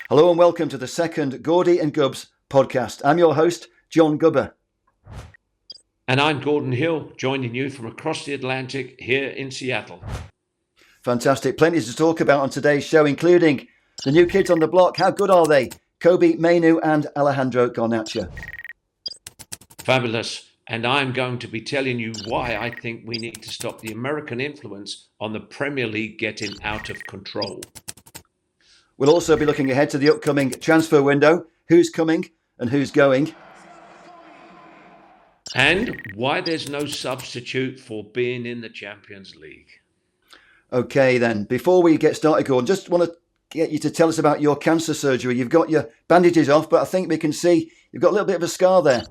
Hello and welcome to the second Gordy and Gubbs Podcast. I'm your host, John Gubba. And I'm Gordon Hill, joining you from across the Atlantic here in Seattle. Fantastic. Plenty to talk about on today's show, including the new kids on the block. How good are they? Kobbie, Mainoo and Alejandro Garnacho. Fabulous. And I'm going to be telling you why I think we need to stop the American influence on the Premier League getting out of control. We'll also be looking ahead to the upcoming transfer window, who's coming and who's going. And why there's no substitute for being in the Champions League. Okay then, before we get started, Gordon, just want to get you to tell us about your cancer surgery. You've got your bandages off, but I think we can see you've got a little bit of a scar there.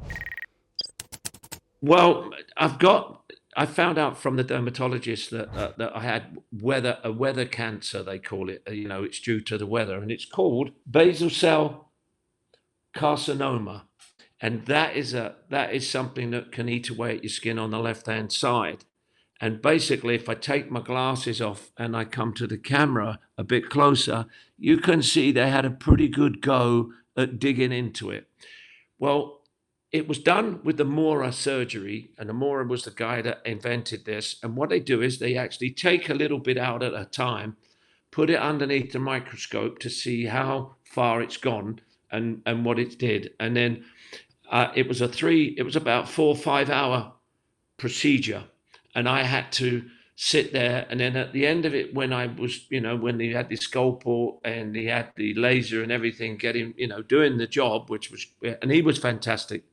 Well, I found out from the dermatologist that I had a weather cancer, they call it. It's due to the weather, and it's called basal cell carcinoma, and that is something that can eat away at your skin on the left-hand side. And basically, if I take my glasses off and I come to the camera a bit closer, you can see they had a pretty good go at digging into it. Well, it was done with the Mora surgery, and the Mora was the guy that invented this. And what they do is they actually take a little bit out at a time, put it underneath the microscope to see how far it's gone and what it did. And then it was about 4 or 5 hour procedure. And I had to sit there. And then at the end of it, when I was, when he had the scalpel and he had the laser and everything, getting, doing the job, and he was fantastic.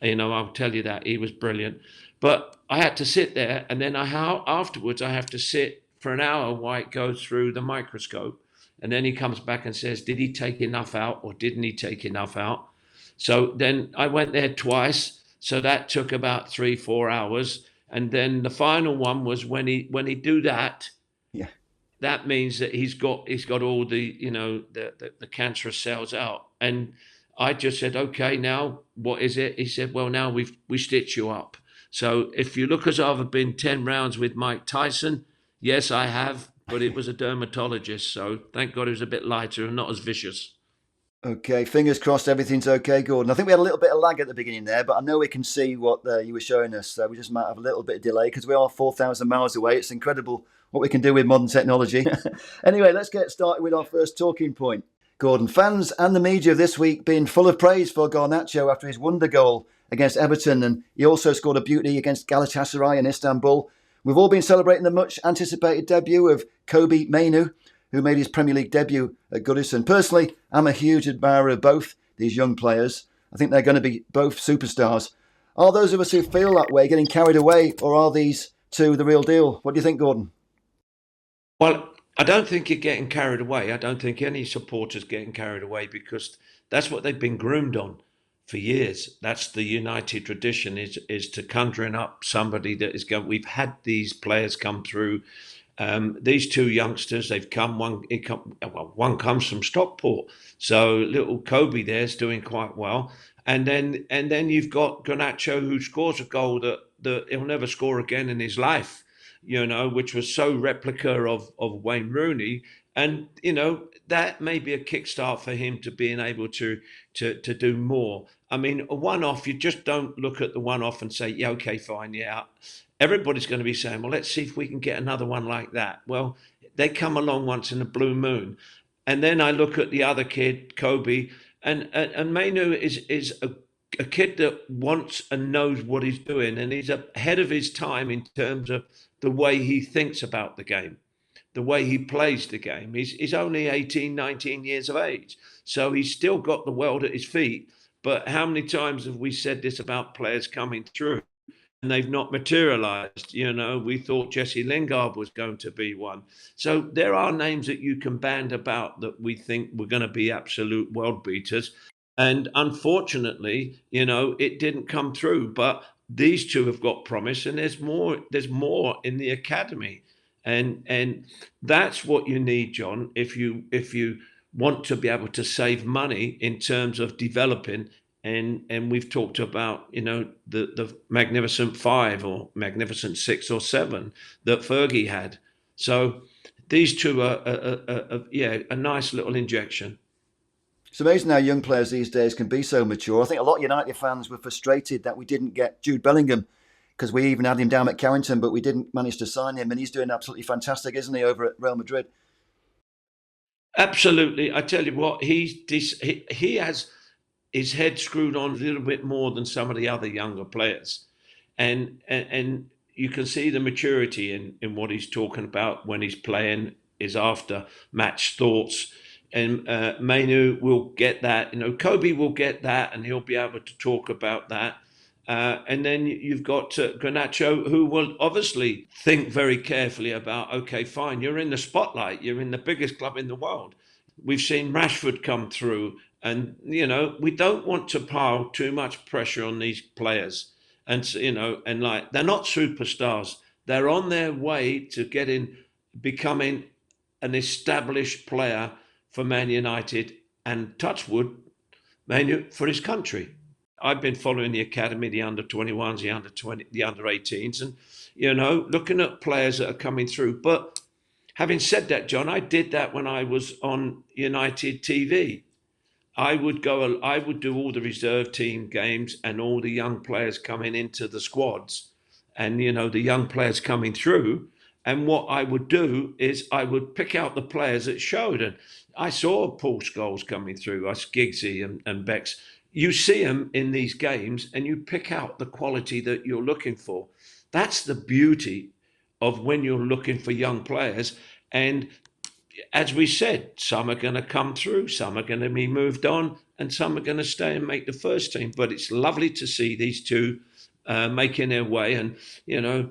I'll tell you that he was brilliant, but I had to sit there, and then afterwards I have to sit for an hour while it goes through the microscope, and then he comes back and says, did he take enough out or didn't he take enough out? So then I went there twice, so that took about 3-4 hours, and then the final one was when he do that. Yeah. That means that he's got all the the cancerous cells out. And I just said, okay, now what is it? He said, well, now we stitch you up. So if you look as I've been 10 rounds with Mike Tyson, yes, I have, but it was a dermatologist. So thank God it was a bit lighter and not as vicious. Okay, fingers crossed everything's okay, Gordon. I think we had a little bit of lag at the beginning there, but I know we can see what you were showing us. So we just might have a little bit of delay because we are 4,000 miles away. It's incredible what we can do with modern technology. Anyway, let's get started with our first talking point. Gordon, fans and the media this week being full of praise for Garnacho after his wonder goal against Everton, and he also scored a beauty against Galatasaray in Istanbul. We've all been celebrating the much anticipated debut of Kobbie Mainoo, who made his Premier League debut at Goodison. Personally, I'm a huge admirer of both these young players. I think they're going to be both superstars. Are those of us who feel that way getting carried away, or are these two the real deal? What do you think, Gordon? Well, I don't think you're getting carried away. I don't think any supporters getting carried away, because that's what they've been groomed on for years. That's the United tradition, is to conjuring up somebody that is going. We've had these players come through. These two youngsters, they've come. One comes from Stockport, so little Kobbie there's doing quite well. And then you've got Garnacho, who scores a goal that he'll never score again in his life. Which was so replica of Wayne Rooney. And, that may be a kickstart for him to being able to do more. I mean, a one-off, you just don't look at the one-off and say, yeah, okay, fine, yeah. Everybody's going to be saying, well, let's see if we can get another one like that. Well, they come along once in a blue moon. And then I look at the other kid, Kobbie, and Mainoo is a kid that wants and knows what he's doing, and he's ahead of his time in terms of the way he thinks about the game, the way he plays the game. He's only 18, 19 years of age, so he's still got the world at his feet. But how many times have we said this about players coming through and they've not materialised? We thought Jesse Lingard was going to be one. So there are names that you can band about that we think were going to be absolute world beaters. And unfortunately, it didn't come through. But these two have got promise, and there's more in the academy. And that's what you need, John, if you want to be able to save money in terms of developing and we've talked about, you know, the magnificent five or magnificent 6 or 7 that Fergie had. So these two are a nice little injection. It's amazing how young players these days can be so mature. I think a lot of United fans were frustrated that we didn't get Jude Bellingham, because we even had him down at Carrington, but we didn't manage to sign him, and he's doing absolutely fantastic, isn't he, over at Real Madrid? Absolutely. I tell you what, he has his head screwed on a little bit more than some of the other younger players. And you can see the maturity in what he's talking about when he's playing, his after match thoughts. And Mainoo will get that, you know, Kobbie will get that, and he'll be able to talk about that. And then you've got Garnacho, who will obviously think very carefully about, okay, fine, you're in the spotlight, you're in the biggest club in the world. We've seen Rashford come through, and, you know, we don't want to pile too much pressure on these players. And, you know, and like, they're not superstars. They're on their way to becoming an established player for Man United and, touch wood, for his country. I've been following the academy, the under-21s, the under-20, the under-18s, and, you know, looking at players that are coming through. But having said that, John, I did that when I was on United TV. I would do all the reserve team games and all the young players coming into the squads, and, you know, the young players coming through. And what I would do is I would pick out the players that showed. And I saw Paul Scholes coming through, us Giggsy and Becks. You see them in these games and you pick out the quality that you're looking for. That's the beauty of when you're looking for young players. And as we said, some are going to come through, some are going to be moved on, and some are going to stay and make the first team. But it's lovely to see these two making their way. And, you know,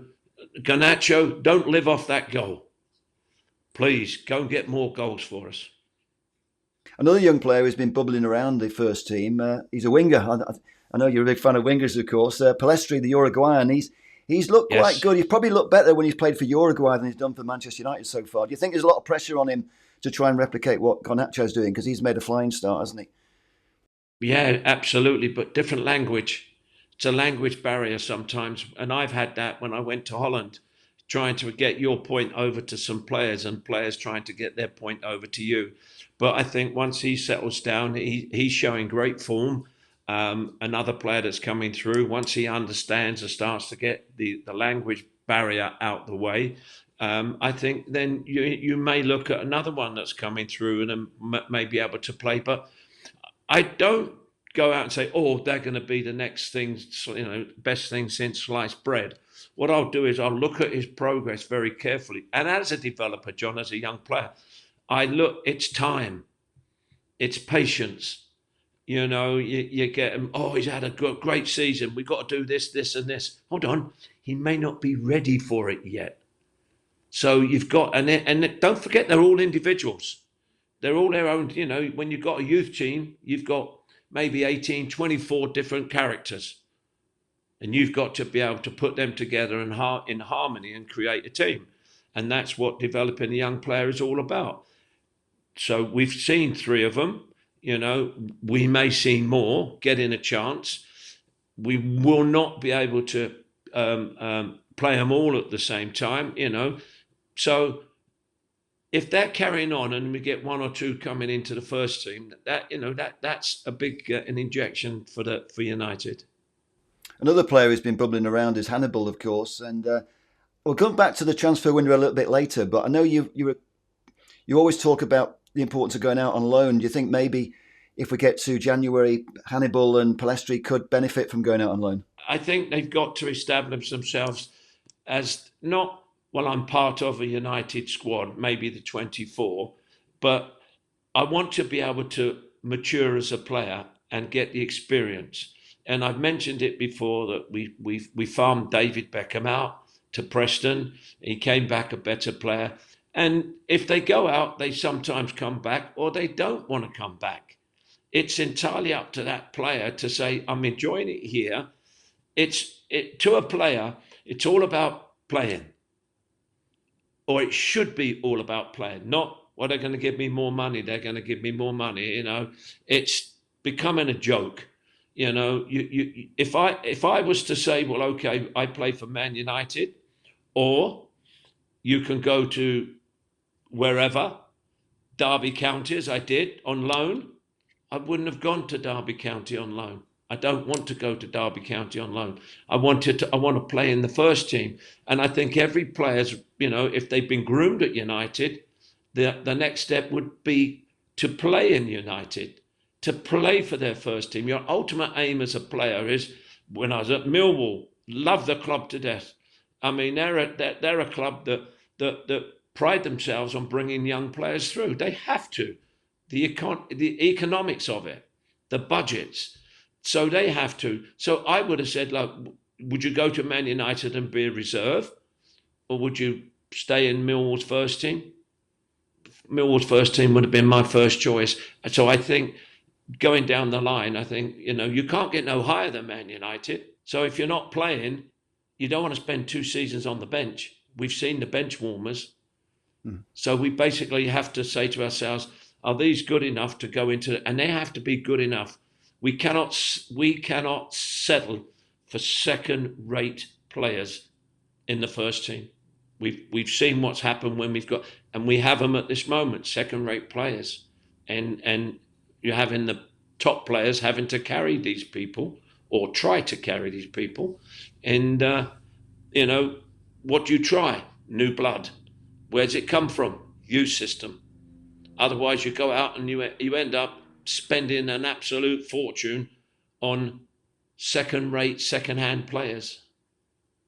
Garnacho, don't live off that goal. Please, go and get more goals for us. Another young player who's been bubbling around the first team, he's a winger. I know you're a big fan of wingers, of course. Pellistri, the Uruguayan, he's looked quite good. He's probably looked better when he's played for Uruguay than he's done for Manchester United so far. Do you think there's a lot of pressure on him to try and replicate what Garnacho's doing? Because he's made a flying start, hasn't he? Yeah, absolutely. But different language. It's a language barrier sometimes. And I've had that when I went to Holland, trying to get your point over to some players and players trying to get their point over to you. But I think once he settles down, he's showing great form. Another player that's coming through, once he understands and starts to get the language barrier out the way, I think then you may look at another one that's coming through and may be able to play. But I don't go out and say, oh, they're going to be the next thing, you know, best thing since sliced bread. What I'll do is I'll look at his progress very carefully. And as a developer, John, as a young player, it's time, it's patience. You know, you get him, oh, he's had a great season. We've got to do this, this, and this. Hold on, he may not be ready for it yet. So you've got, and don't forget, they're all individuals. They're all their own, you know, when you've got a youth team, you've got maybe 18, 24 different characters. And you've got to be able to put them together in harmony and create a team. And that's what developing a young player is all about. So we've seen 3 of them. You know, we may see more getting a chance. We will not be able to play them all at the same time, you know. So if they're carrying on and we get 1 or 2 coming into the first team, that's a big an injection for United. Another player who's been bubbling around is Hannibal, of course. And we'll come back to the transfer window a little bit later. But I know you always talk about the importance of going out on loan. Do you think maybe if we get to January, Hannibal and Pellistri could benefit from going out on loan? I think they've got to establish themselves as not, well, I'm part of a United squad, maybe the 24, but I want to be able to mature as a player and get the experience. And I've mentioned it before that we farmed David Beckham out to Preston. He came back a better player. And if they go out, they sometimes come back or they don't want to come back. It's entirely up to that player to say, I'm enjoying it here. To a player, it's all about playing. Or it should be all about playing. Not, well, they're going to give me more money. They're going to give me more money. You know, it's becoming a joke. You know, if I was to say, well, okay, I play for Man United, or you can go to wherever, Derby County, as I did on loan, I wouldn't have gone to Derby County on loan. I don't want to go to Derby County on loan. I want to play in the first team. And I think every player's, you know, if they've been groomed at United, the next step would be to play in United, to play for their first team. Your ultimate aim as a player is, when I was at Millwall, love the club to death. I mean, they're a club that pride themselves on bringing young players through. They have to. The economics of it, the budgets. So they have to. So I would have said, look, would you go to Man United and be a reserve? Or would you stay in Millwall's first team? Millwall's first team would have been my first choice. So I think going down the line, I think, you know, you can't get no higher than Man United. So if you're not playing, you don't want to spend 2 seasons on the bench. We've seen the bench warmers. So we basically have to say to ourselves, are these good enough to go into, and they have to be good enough. We cannot settle for second-rate players in the first team. We've seen what's happened when we've got, and we have them at this moment, second-rate players, and you're having the top players having to carry these people or try to carry these people, and you know, what do you try? New blood. Where's it come from? Youth system. Otherwise, you go out and you end up spending an absolute fortune on second-rate, second-hand players.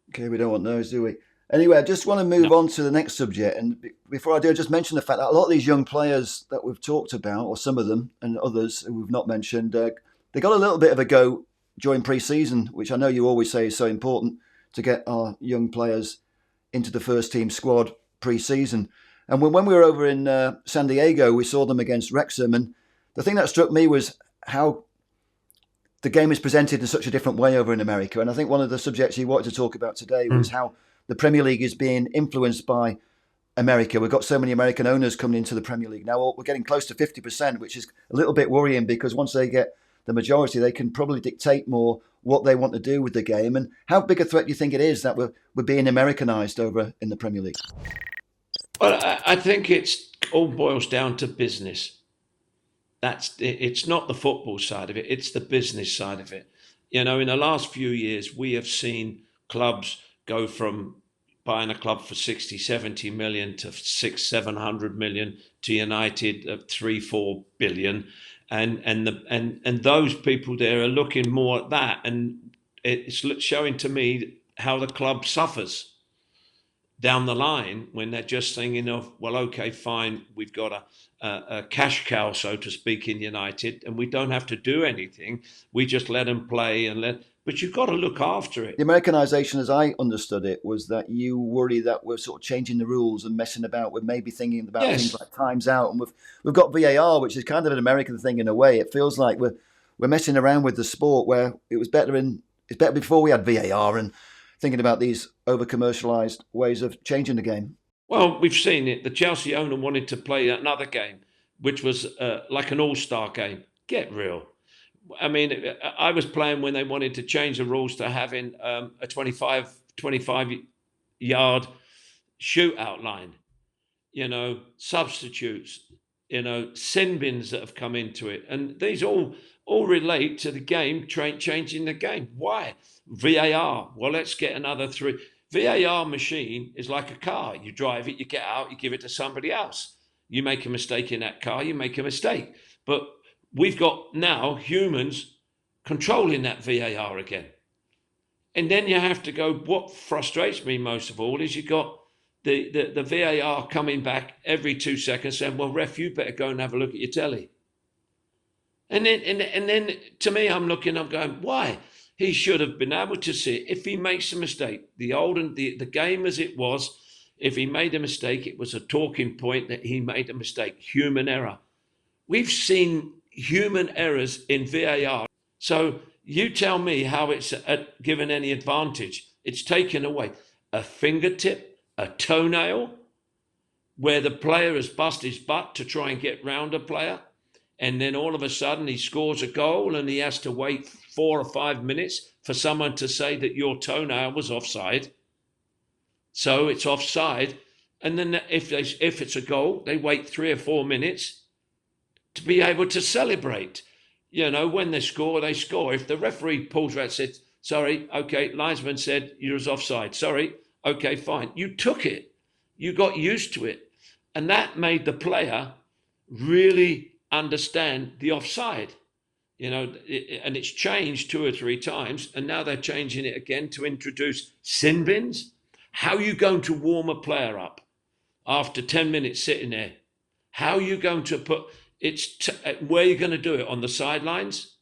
Okay, we don't want those, do we? Anyway, I just want to move on to the next subject. And before I do, I just mention the fact that a lot of these young players that we've talked about, or some of them and others who we've not mentioned, they got a little bit of a go during pre-season, which I know you always say is so important to get our young players into the first team squad pre-season. And when we were over in San Diego, we saw them against Wrexham. And the thing that struck me was how the game is presented in such a different way over in America. And I think one of the subjects you wanted to talk about today was how the Premier League is being influenced by America. We've got so many American owners coming into the Premier League. Now we're getting close to 50%, which is a little bit worrying, because once they get the majority, they can probably dictate more what they want to do with the game. And how big a threat do you think it is that we're being Americanized over in the Premier League? Well, I think it's all boils down to business. It's not the football side of it, it's the business side of it. You know, in the last few years, we have seen clubs go from buying a club for 60, 70 million to 600-700 million to United of 3-4 billion. And those people there are looking more at that. And it's showing to me how the club suffers down the line when they're just thinking of, well, okay, fine, we've got a cash cow, so to speak, in United, and we don't have to do anything. We just let them play but you've got to look after it. The Americanisation, as I understood it, was that you worry that we're sort of changing the rules and messing about with maybe thinking about things like times out. And we've got VAR, which is kind of an American thing in a way. It feels like we're messing around with the sport, where it's better before we had VAR and thinking about these over-commercialised ways of changing the game. Well, we've seen it. The Chelsea owner wanted to play another game, which was like an all-star game. Get real. I mean, I was playing when they wanted to change the rules to having a 25-yard shootout line. You know, substitutes, you know, sin bins that have come into it. And these all relate to the game, changing the game. Why? VAR. Well, let's get another 3. VAR machine is like a car. You drive it, you get out, you give it to somebody else. You make a mistake in that car, you make a mistake. But we've got now humans controlling that VAR again. And then you have to go, what frustrates me most of all is you got the VAR coming back every 2 seconds saying, well, ref, you better go and have a look at your telly. And then to me, I'm going, why? He should have been able to see it. If he makes a mistake, the game as it was, if he made a mistake, it was a talking point that he made a mistake, human error. We've seen human errors in VAR. So you tell me how it's given any advantage. It's taken away a fingertip, a toenail, where the player has bust his butt to try and get round a player. and then all of a sudden he scores a goal and he has to wait 4 or 5 minutes for someone to say that your toenail was offside. So it's offside. And then if it's a goal, they wait 3 or 4 minutes to be able to celebrate. When they score, they score. If the referee pulls out and says, sorry, okay, linesman said you was offside. Sorry, okay, fine. You took it. You got used to it. And that made the player really understand the offside. And it's changed 2 or 3 times, and now they're changing it again to introduce sin bins. How are you going to warm a player up after 10 minutes sitting there? How are you going to put where are you going to do it? On the sidelines?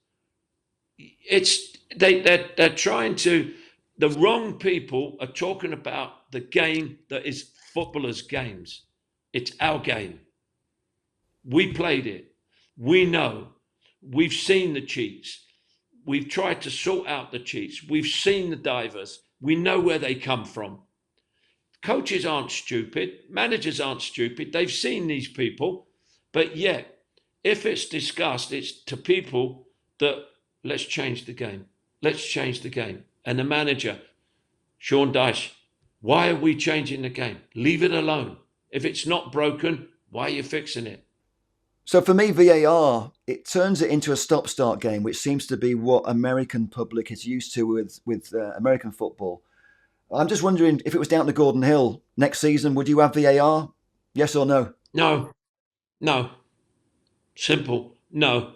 They're trying to. The wrong people are talking about the game that is footballers' games. It's our game. We played it. We know. We've seen the cheats. We've tried to sort out the cheats. We've seen the divers. We know where they come from. Coaches aren't stupid. Managers aren't stupid. They've seen these people. But yet, if it's discussed, it's to people that let's change the game. Let's change the game. And the manager, Sean Dyche, why are we changing the game? Leave it alone. If it's not broken, why are you fixing it? So for me, VAR, it turns it into a stop-start game, which seems to be what American public is used to with American football. I'm just wondering, if it was down to Gordon Hill next season, would you have VAR? Yes or no? No. Simple. No.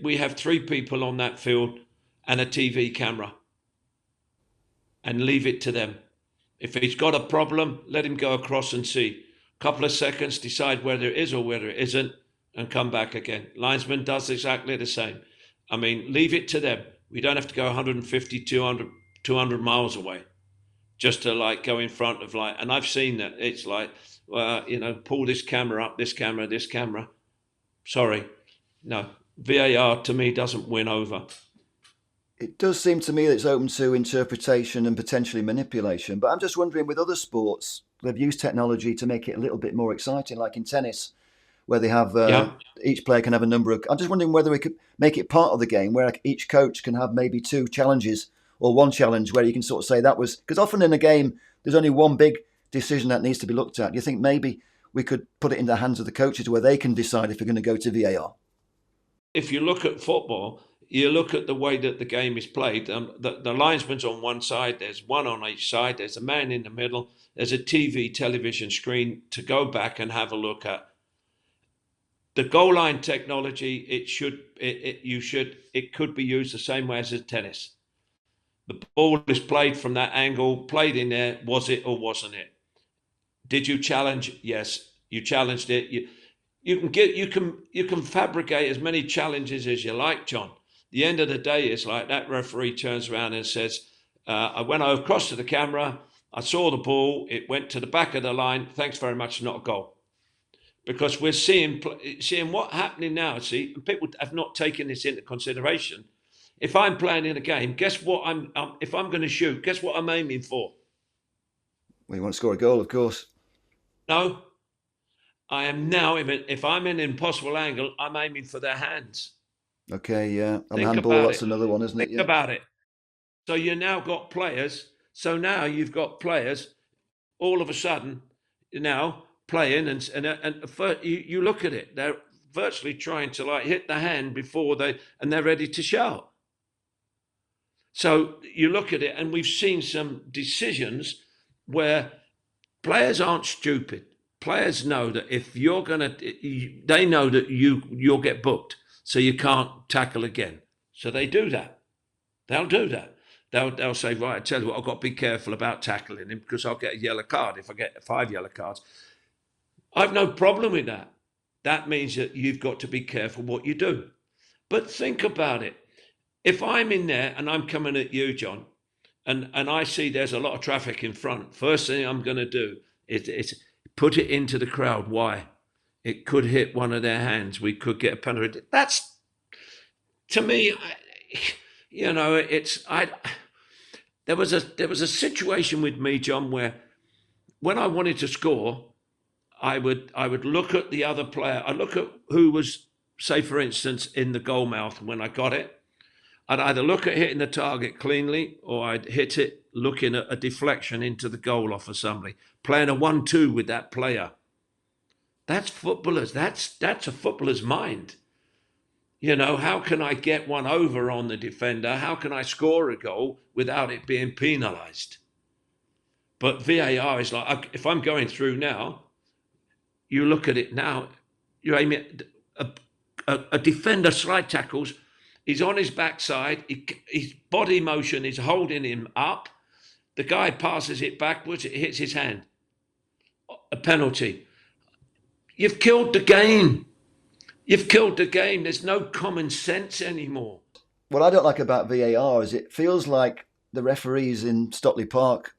We have 3 people on that field and a TV camera, and leave it to them. If he's got a problem, let him go across and see. Couple of seconds, decide whether it is or whether it isn't, and come back again. Linesman does exactly the same. I mean, leave it to them. We don't have to go 150, 200 miles away just to go in front of and I've seen that. It's pull this camera up, this camera. Sorry. No, VAR to me doesn't win over. It does seem to me that it's open to interpretation and potentially manipulation. But I'm just wondering, with other sports, they've used technology to make it a little bit more exciting, like in tennis, where they have each player can have a number of. I'm just wondering whether we could make it part of the game where each coach can have maybe 2 challenges or 1 challenge where you can sort of say that was, because often in a game there's only one big decision that needs to be looked at. Do you think maybe we could put it in the hands of the coaches where they can decide if we're going to go to VAR? If you look at football, you look at the way that the game is played. The linesman's on one side, there's one on each side, there's a man in the middle, there's a television screen to go back and have a look at. The goal line technology, it could be used the same way as tennis. The ball is played from that angle, played in there, was it or wasn't it? Did you challenge? Yes, you challenged it. You can fabricate as many challenges as you like, John. The end of the day is that referee turns around and says, I went across to the camera, I saw the ball, it went to the back of the line, thanks very much, not a goal. Because we're seeing what's happening now, see, and people have not taken this into consideration. If I'm playing in a game, guess what if I'm going to shoot, guess what I'm aiming for? Well, you want to score a goal, of course. No. I am now, if I'm in an impossible angle, I'm aiming for their hands. Okay, yeah. And handball, that's another one, isn't it? Think about it. So you now got players. So now you've got players all of a sudden now playing and you look at it. They're virtually trying to hit the hand before they're ready to shout. So you look at it, and we've seen some decisions where players aren't stupid. Players know that if you're they know that you'll get booked, so you can't tackle again. So they do that. They'll do that. They'll say, right, I tell you what, I've got to be careful about tackling him because I'll get a yellow card if I get 5 yellow cards. I've no problem with that. That means that you've got to be careful what you do. But think about it. If I'm in there and I'm coming at you, John, and I see there's a lot of traffic in front, first thing I'm going to do is put it into the crowd. Why? It could hit one of their hands. We could get a penalty. That's, to me, there was a situation with me, John, where when I wanted to score, I would look at the other player. I look at who was, say, for instance, in the goal mouth when I got it. I'd either look at hitting the target cleanly, or I'd hit it looking at a deflection into the goal off of somebody, playing a 1-2 with that player. That's footballers. That's a footballer's mind. You know, how can I get one over on the defender? How can I score a goal without it being penalised? But VAR is like, if I'm going through now, you look at it now, you're aiming at a defender slide tackles, he's on his backside, his body motion is holding him up, the guy passes it backwards, it hits his hand. A penalty. You've killed the game. You've killed the game. There's no common sense anymore. What I don't like about VAR is it feels like the referees in Stockley Park,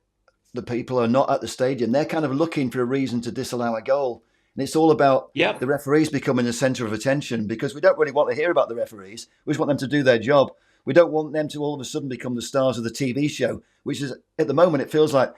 the people are not at the stadium. They're kind of looking for a reason to disallow a goal. And it's all about the referees becoming the centre of attention, because we don't really want to hear about the referees. We just want them to do their job. We don't want them to all of a sudden become the stars of the TV show, which is, at the moment, it feels like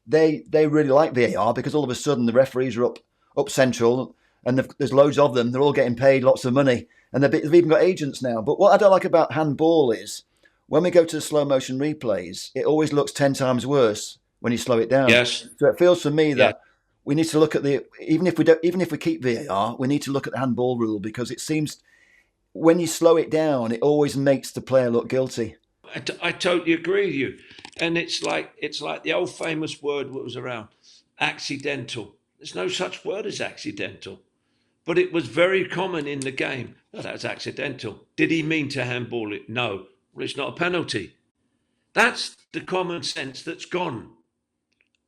they really like VAR, because all of a sudden the referees are up central, and there's loads of them. They're all getting paid lots of money, and they've even got agents now. But what I don't like about handball is when we go to the slow motion replays, it always looks 10 times worse when you slow it down. Yes. So it feels for me that we need to look at even if we keep VAR, we need to look at the handball rule, because it seems when you slow it down, it always makes the player look guilty. I totally agree with you, and it's like the old famous word that was around, accidental. There's no such word as accidental, but it was very common in the game. Oh, that was accidental. Did he mean to handball it? No. Well, it's not a penalty. That's the common sense that's gone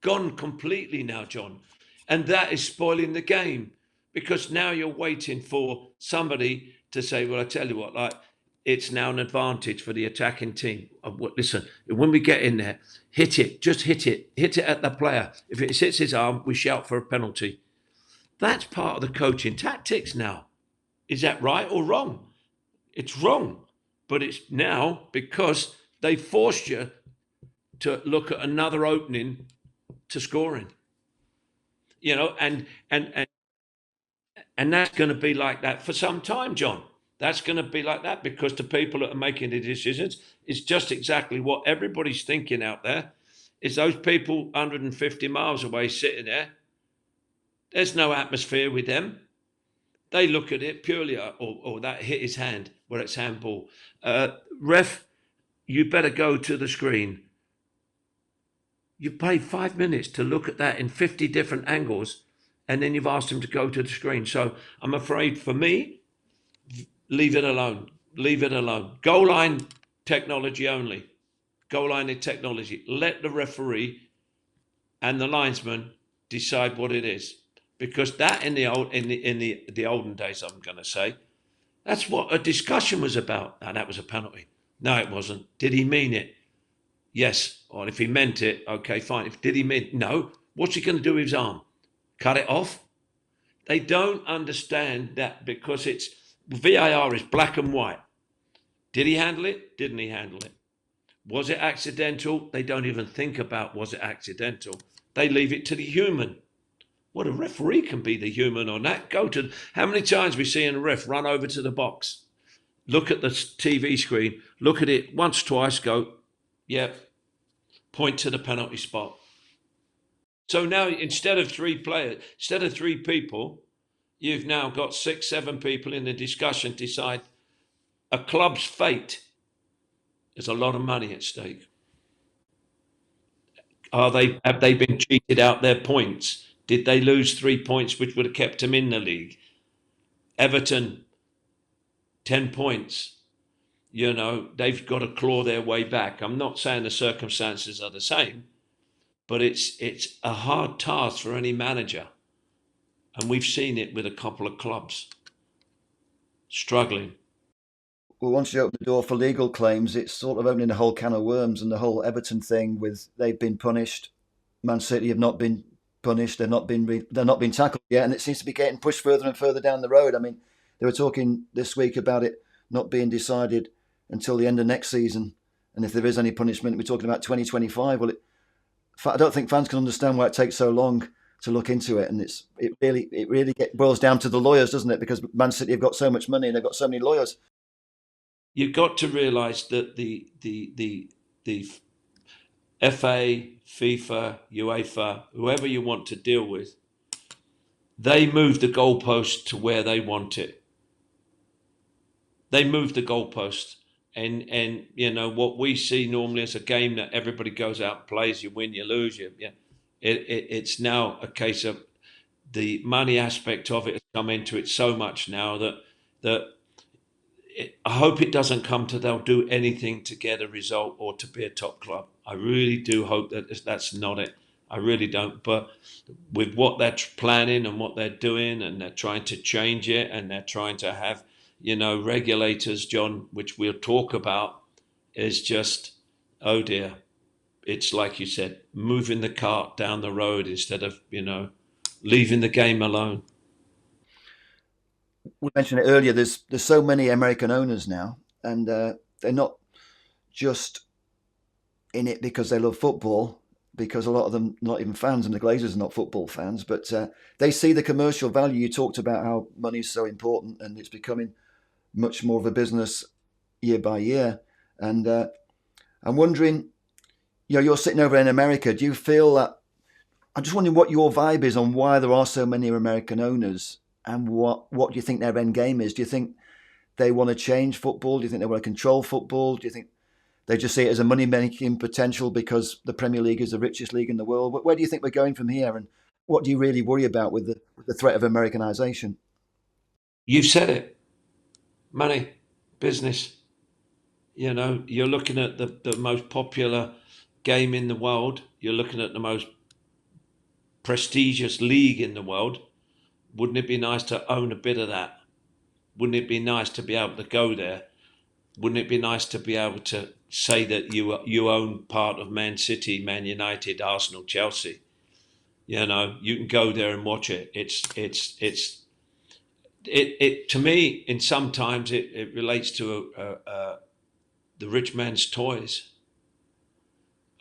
completely now, John. And that is spoiling the game, because now you're waiting for somebody to say, well, I tell you what, like, it's now an advantage for the attacking team. Listen, when we get in there, hit it at the player. If it hits his arm, we shout for a penalty. That's part of the coaching tactics now. Is that right or wrong? It's wrong, but it's now because they forced you to look at another opening to scoring. You know, and that's going to be like that for some time, John. That's going to be like that, because the people that are making the decisions is just exactly what everybody's thinking out there. Is those people 150 miles away sitting there. There's no atmosphere with them. They look at it purely, or that hit his hand, where it's handball. Ref, you better go to the screen. You've paid 5 minutes to look at that in 50 different angles, and then you've asked him to go to the screen. So I'm afraid, for me, leave it alone. Leave it alone. Goal line technology only. Goal line technology. Let the referee and the linesman decide what it is, because that in the olden days, I'm going to say, that's what a discussion was about. And that was a penalty. No, it wasn't. Did he mean it? Yes. Or if he meant it, okay, fine. Did he mean no? What's he going to do with his arm? Cut it off? They don't understand that, because it's VAR is black and white. Did he handle it? Didn't he handle it? Was it accidental? They don't even think about was it accidental. They leave it to the human. Well, a referee can be the human on that. How many times we see a ref run over to the box, look at the TV screen, look at it once, twice, go, point to the penalty spot. So now instead of three people, you've now got 6, 7 people in the discussion decide a club's fate. There's a lot of money at stake. Have they been cheated out their points? Did they lose 3 points, which would have kept them in the league? Everton, 10 points. You know, they've got to claw their way back. I'm not saying the circumstances are the same, but it's a hard task for any manager. And we've seen it with a couple of clubs struggling. Well, once you open the door for legal claims, it's sort of opening a whole can of worms, and the whole Everton thing with they've been punished. Man City have not been punished. They're not been tackled yet, and it seems to be getting pushed further and further down the road. I mean, they were talking this week about it not being decided until the end of next season, and if there is any punishment, we're talking about 2025. Well, I don't think fans can understand why it takes so long to look into it, and it really boils down to the lawyers, doesn't it? Because Man City have got so much money and they've got so many lawyers. You've got to realise that the FA, FIFA, UEFA, whoever you want to deal with, they move the goalpost to where they want it. They move the goalpost. And what we see normally as a game that everybody goes out and plays, you win, you lose, it's now a case of the money aspect of it has come into it so much now that I hope it doesn't come to they'll do anything to get a result or to be a top club. I really do hope that that's not it. I really don't. But with what they're planning and what they're doing, and they're trying to change it, and they're trying to have, regulators, John, which we'll talk about, is just, oh dear. It's like you said, moving the cart down the road instead of, leaving the game alone. We mentioned it earlier. There's so many American owners now, and they're not just in it because they love football, because a lot of them not even fans, and the Glazers are not football fans, but they see the commercial value. You talked about how money is so important, and it's becoming much more of a business year by year. And I'm wondering, you're sitting over in America. Do you feel that? I'm just wondering what your vibe is on why there are so many American owners, and what do you think their end game is? Do you think they want to change football? Do you think they want to control football? Do you think they just see it as a money-making potential because the Premier League is the richest league in the world? Where do you think we're going from here, and what do you really worry about with the threat of Americanisation? You've said it. Money, business. You're looking at the most popular game in the world. You're looking at the most prestigious league in the world. Wouldn't it be nice to own a bit of that? Wouldn't it be nice to be able to go there? Wouldn't it be nice to be able to say that you own part of Man City, Man United, Arsenal, Chelsea? You can go there and watch it. It to me, in sometimes it relates to the rich man's toys.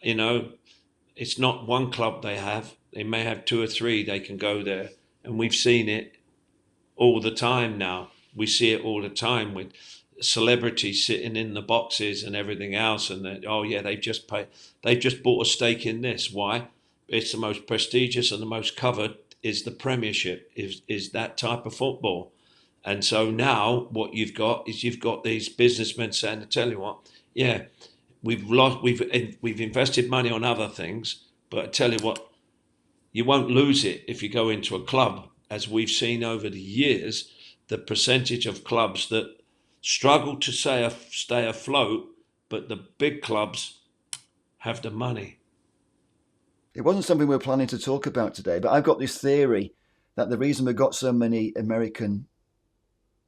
It's not one club they have. They may have two or three. They can go there, and we've seen it all the time now. We see it all the time with celebrities sitting in the boxes and everything else, and they've just bought a stake in this. Why? It's the most prestigious and the most covered is the Premiership, is that type of football. And so now what you've got these businessmen saying, I tell you what, we've invested money on other things, but I tell you what, you won't lose it if you go into a club. As we've seen over the years, the percentage of clubs that struggle to stay afloat, but the big clubs have the money. It wasn't something we were planning to talk about today, but I've got this theory that the reason we've got so many American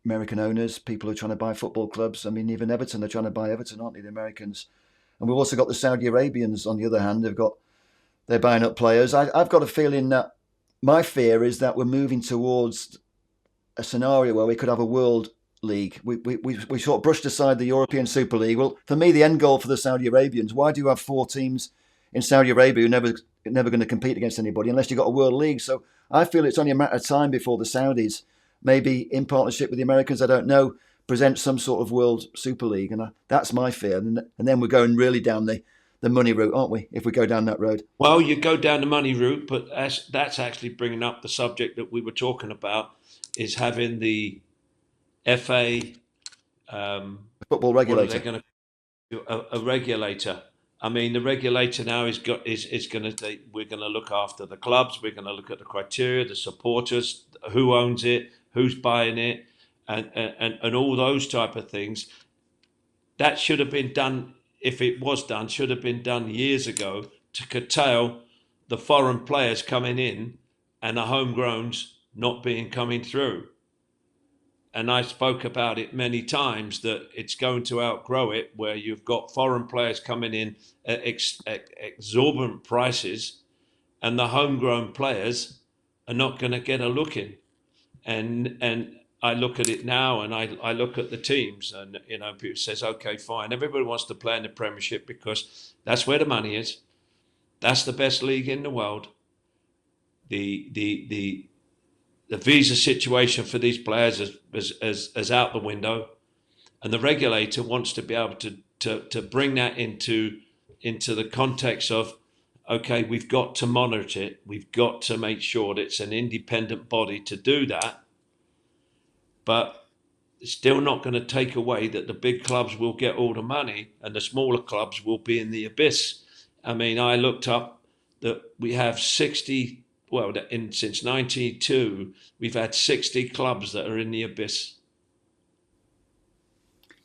owners, people who are trying to buy football clubs. I mean, even Everton are trying to buy Everton, aren't they, the Americans? And we've also got the Saudi Arabians, on the other hand. They're buying up players. I've got a feeling that my fear is that we're moving towards a scenario where we could have a world league. We sort of brushed aside the European Super League. Well, for me, the end goal for the Saudi Arabians, why do you have 4 teams in Saudi Arabia who are never going to compete against anybody unless you've got a world league? So I feel it's only a matter of time before the Saudis, maybe in partnership with the Americans, I don't know, present some sort of world Super League. And that's my fear. And then we're going really down the money route, aren't we, if we go down that road? Well, you go down the money route, but that's actually bringing up the subject that we were talking about, is having the FA football regulator. They're going to do a regulator. I mean, the regulator now is going to. We're going to look after the clubs. We're going to look at the criteria, the supporters, who owns it, who's buying it, and all those type of things. That should have been done. If it was done, should have been done years ago to curtail the foreign players coming in and the homegrowns not coming through. And I spoke about it many times that it's going to outgrow it, where you've got foreign players coming in at exorbitant prices, and the homegrown players are not going to get a look in. And I look at it now, and I look at the teams, and people says, okay, fine. Everybody wants to play in the Premiership because that's where the money is. That's the best league in the world. the visa situation for these players is out the window, and the regulator wants to be able to bring that into the context of, okay, we've got to monitor it, we've got to make sure that it's an independent body to do that, but it's still not going to take away that the big clubs will get all the money and the smaller clubs will be in the abyss. I mean, I looked up that we have 60, well, since 92, we've had 60 clubs that are in the abyss.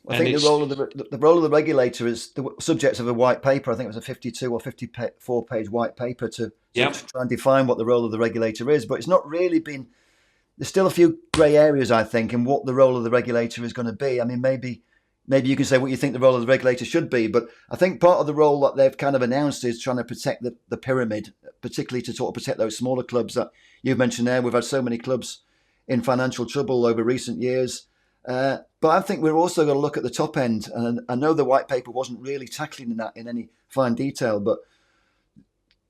I think the role of the regulator is the subject of a white paper. I think it was a 52 or 54 page white paper to try and define what the role of the regulator is. But it's not really been. There's still a few grey areas, I think, in what the role of the regulator is going to be. I mean, maybe you can say what you think the role of the regulator should be, but I think part of the role that they've kind of announced is trying to protect the pyramid, particularly to sort of protect those smaller clubs that you've mentioned there. We've had so many clubs in financial trouble over recent years. But I think we're also going to look at the top end. And I know the white paper wasn't really tackling that in any fine detail, but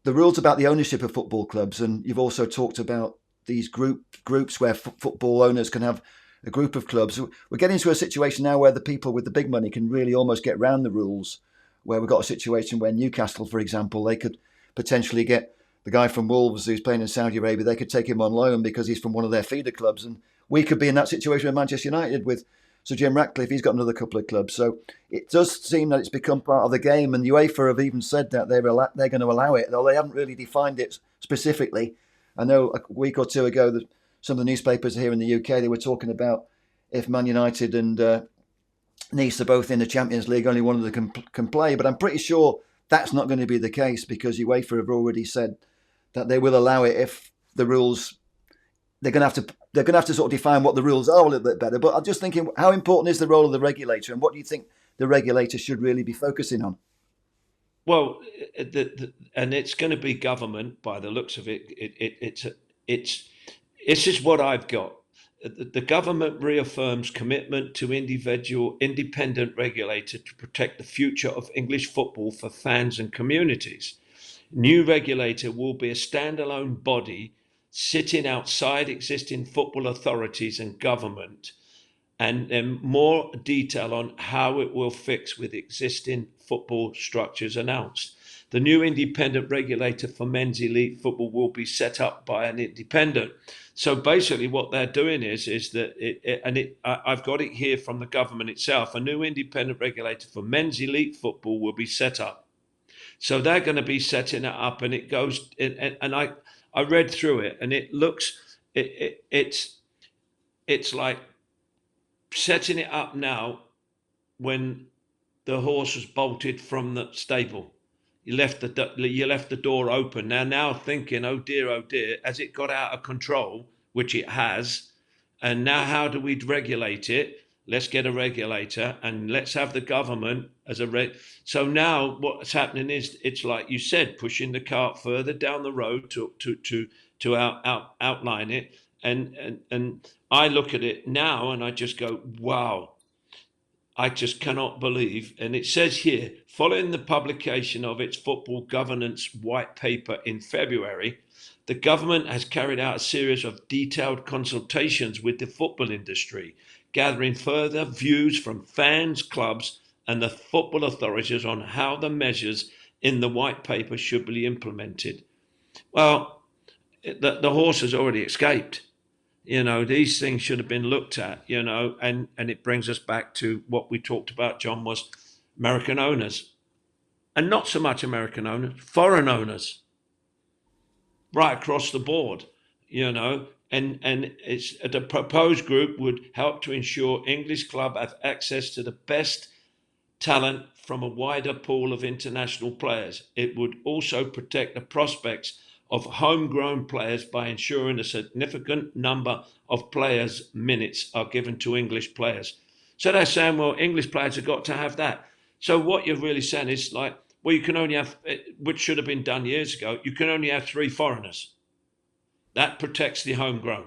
the rules about the ownership of football clubs, and you've also talked about these groups where football owners can have a group of clubs. We're getting into a situation now where the people with the big money can really almost get around the rules, where we've got a situation where Newcastle, for example, they could potentially get the guy from Wolves who's playing in Saudi Arabia, they could take him on loan because he's from one of their feeder clubs. And we could be in that situation with Manchester United with Sir Jim Ratcliffe. He's got another couple of clubs. So it does seem that it's become part of the game. And UEFA have even said that they're going to allow it, though they haven't really defined it specifically. I know a week or two ago that some of the newspapers here in the UK, they were talking about if Man United and Nice are both in the Champions League, only one of them can play. But I'm pretty sure that's not going to be the case because UEFA have already said that they will allow it if the rules. They're going to have to sort of define what the rules are a little bit better. But I'm just thinking, how important is the role of the regulator, and what do you think the regulator should really be focusing on? Well, and it's going to be government by the looks of it. This is what I've got. The government reaffirms commitment to independent regulator to protect the future of English football for fans and communities. New regulator will be a standalone body sitting outside existing football authorities and government, and then more detail on how it will fix with existing football structures announced. The new independent regulator for men's elite football will be set up by an independent. So basically what they're doing is that, I've got it here from the government itself, a new independent regulator for men's elite football will be set up. So they're going to be setting it up, and it goes, and I read through it, and it looks, it's like setting it up now when the horse was bolted from the stable. You left the door open. Now thinking, oh dear, has it got out of control? Which it has. And now how do we regulate it? Let's get a regulator and let's have the government as a So now what's happening is it's like you said, pushing the cart further down the road to outline it. And I look at it now and I just go, wow. I just cannot believe, and it says here, following the publication of its football governance white paper in February, the government has carried out a series of detailed consultations with the football industry, gathering further views from fans, clubs, and the football authorities on how the measures in the white paper should be implemented. Well, the horse has already escaped. You know, these things should have been looked at, you know, and it brings us back to what we talked about, John, was American owners. And not so much American owners, foreign owners. Right across the board, you know, and it's the proposed group would help to ensure English club have access to the best talent from a wider pool of international players. It would also protect the prospects of homegrown players by ensuring a significant number of players' minutes are given to English players. So they're saying, well, English players have got to have that. So what you're really saying is like, well, you can only have, which should have been done years ago, you can only have 3 foreigners. That protects the homegrown.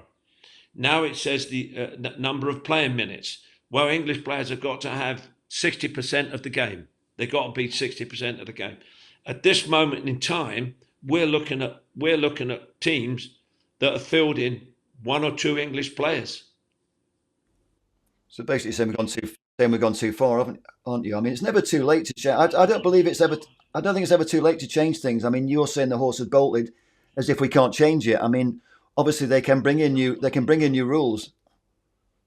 Now it says the number of playing minutes. Well, English players have got to have 60% of the game. They've got to be 60% of the game. At this moment in time, we're looking at teams that are fielding one or two English players. So basically, saying we've gone too far, aren't you? I mean, it's never too late to change. I don't believe it's ever. I don't think it's ever too late to change things. I mean, you're saying the horse has bolted, as if we can't change it. I mean, obviously they can bring in new rules.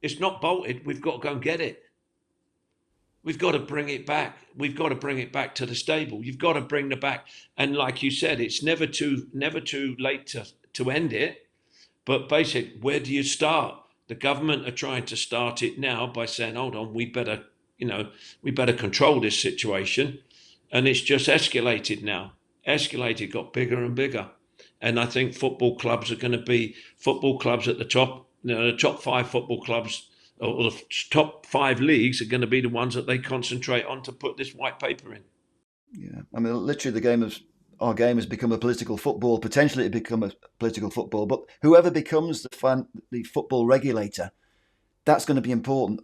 It's not bolted. We've got to go and get it. We've got to bring it back. We've got to bring it back to the stable. You've got to bring the back. And like you said, it's never too late to end it. But basically, where do you start? The government are trying to start it now by saying, hold on, we better control this situation. And it's just escalated now. Got bigger and bigger. And I think football clubs are going to be football clubs at the top. The top 5 football clubs or the top 5 leagues are going to be the ones that they concentrate on to put this white paper in. Yeah, I mean, literally, our game has become a political football. Potentially, it become a political football. But whoever becomes the football regulator, that's going to be important.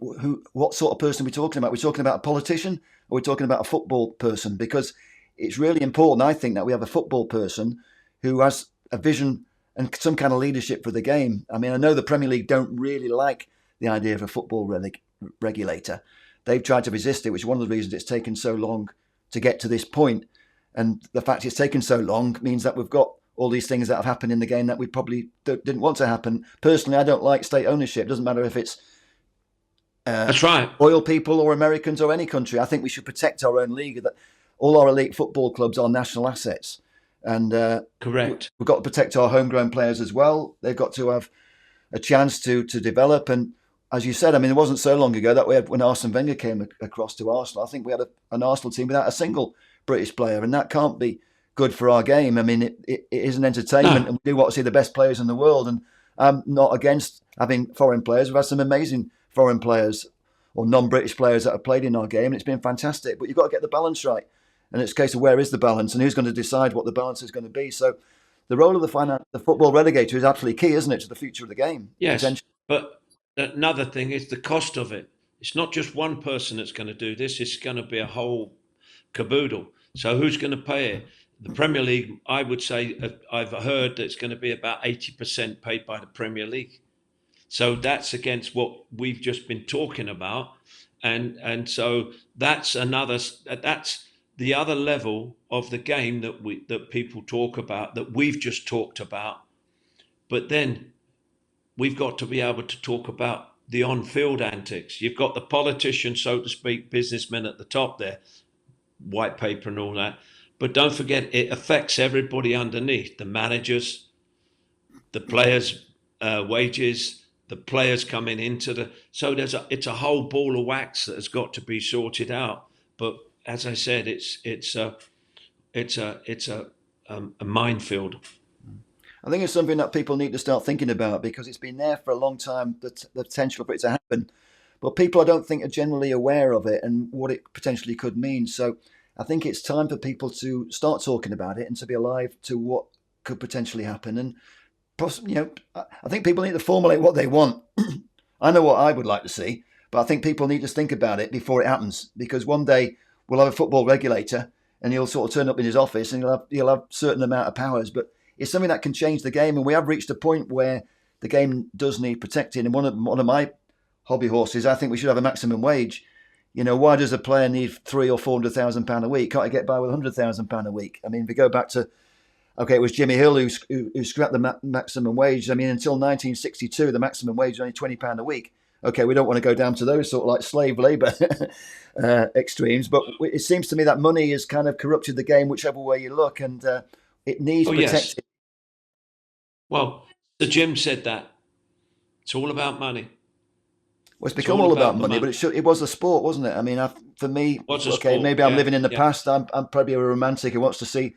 What sort of person are we talking about? Are we talking about a politician, or are we talking about a football person? Because it's really important, I think, that we have a football person who has a vision and some kind of leadership for the game. I mean, I know the Premier League don't really like the idea of a football regulator. They've tried to resist it, which is one of the reasons it's taken so long to get to this point. And the fact it's taken so long means that we've got all these things that have happened in the game that we probably didn't want to happen. Personally, I don't like state ownership. It doesn't matter if it's that's right, oil people or Americans or any country. I think we should protect our own league. That all our elite football clubs are national assets. And correct. We've got to protect our homegrown players as well. They've got to have a chance to develop. And as you said, I mean, it wasn't so long ago that we had, when Arsene Wenger came across to Arsenal, I think we had an Arsenal team without a single British player, and that can't be good for our game. I mean, it is an entertainment, and we do want to see the best players in the world. And I'm not against having foreign players. We've had some amazing foreign players or non-British players that have played in our game, and it's been fantastic. But you've got to get the balance right. And it's a case of where is the balance and who's going to decide what the balance is going to be. So the role of the football relegator is absolutely key, isn't it, to the future of the game? Yes, but another thing is the cost of it. It's not just one person that's going to do this. It's going to be a whole caboodle. So who's going to pay it? The Premier League, I would say, I've heard that it's going to be about 80% paid by the Premier League. So that's against what we've just been talking about. And so that's the other level of the game that people talk about, that we've just talked about. But then we've got to be able to talk about the on-field antics. You've got the politicians, so to speak, businessmen at the top there, white paper and all that. But don't forget, it affects everybody underneath, the managers, the players' wages, the players coming into so it's a whole ball of wax that has got to be sorted out. But as I said, it's a minefield. I think it's something that people need to start thinking about, because it's been there for a long time, the potential for it to happen. But people, I don't think, are generally aware of it and what it potentially could mean. So I think it's time for people to start talking about it and to be alive to what could potentially happen. And I think people need to formulate what they want. I know what I would like to see, but I think people need to think about it before it happens, because one day we'll have a football regulator and he'll sort of turn up in his office and he'll have a certain amount of powers. But it's something that can change the game, and we have reached a point where the game does need protecting. And one of my hobby horses, I think we should have a maximum wage. You know, why does a player need £300,000 or £400,000 a week? Can't he get by with £100,000 a week? I mean, if we go back to, okay, it was Jimmy Hill who scrapped the maximum wage. I mean, until 1962, the maximum wage was only £20 a week. Okay, we don't want to go down to those sort of like slave labour extremes, but it seems to me that money has kind of corrupted the game, whichever way you look, and it needs protecting. Yes. Well, the Jim said that. It's all about money. Well, it's become all about money, but it was a sport, wasn't it? I mean, for me, okay, maybe I'm living in the past. I'm probably a romantic who wants to see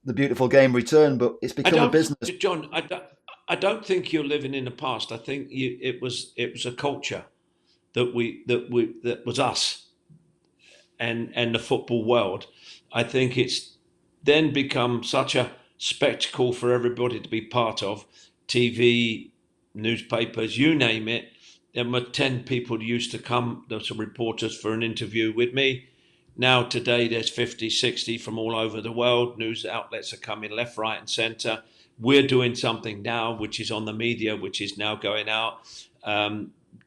the beautiful game return, but it's become a business. John, I don't think you're living in the past. I think it was a culture that was us and the football world. I think it's then become such a spectacle for everybody to be part of. TV, newspapers, you name it. There were 10 people who used to come, there were some reporters for an interview with me. Now today there's 50, 60 from all over the world. News outlets are coming left, right and centre. We're doing something now which is on the media, which is now going out.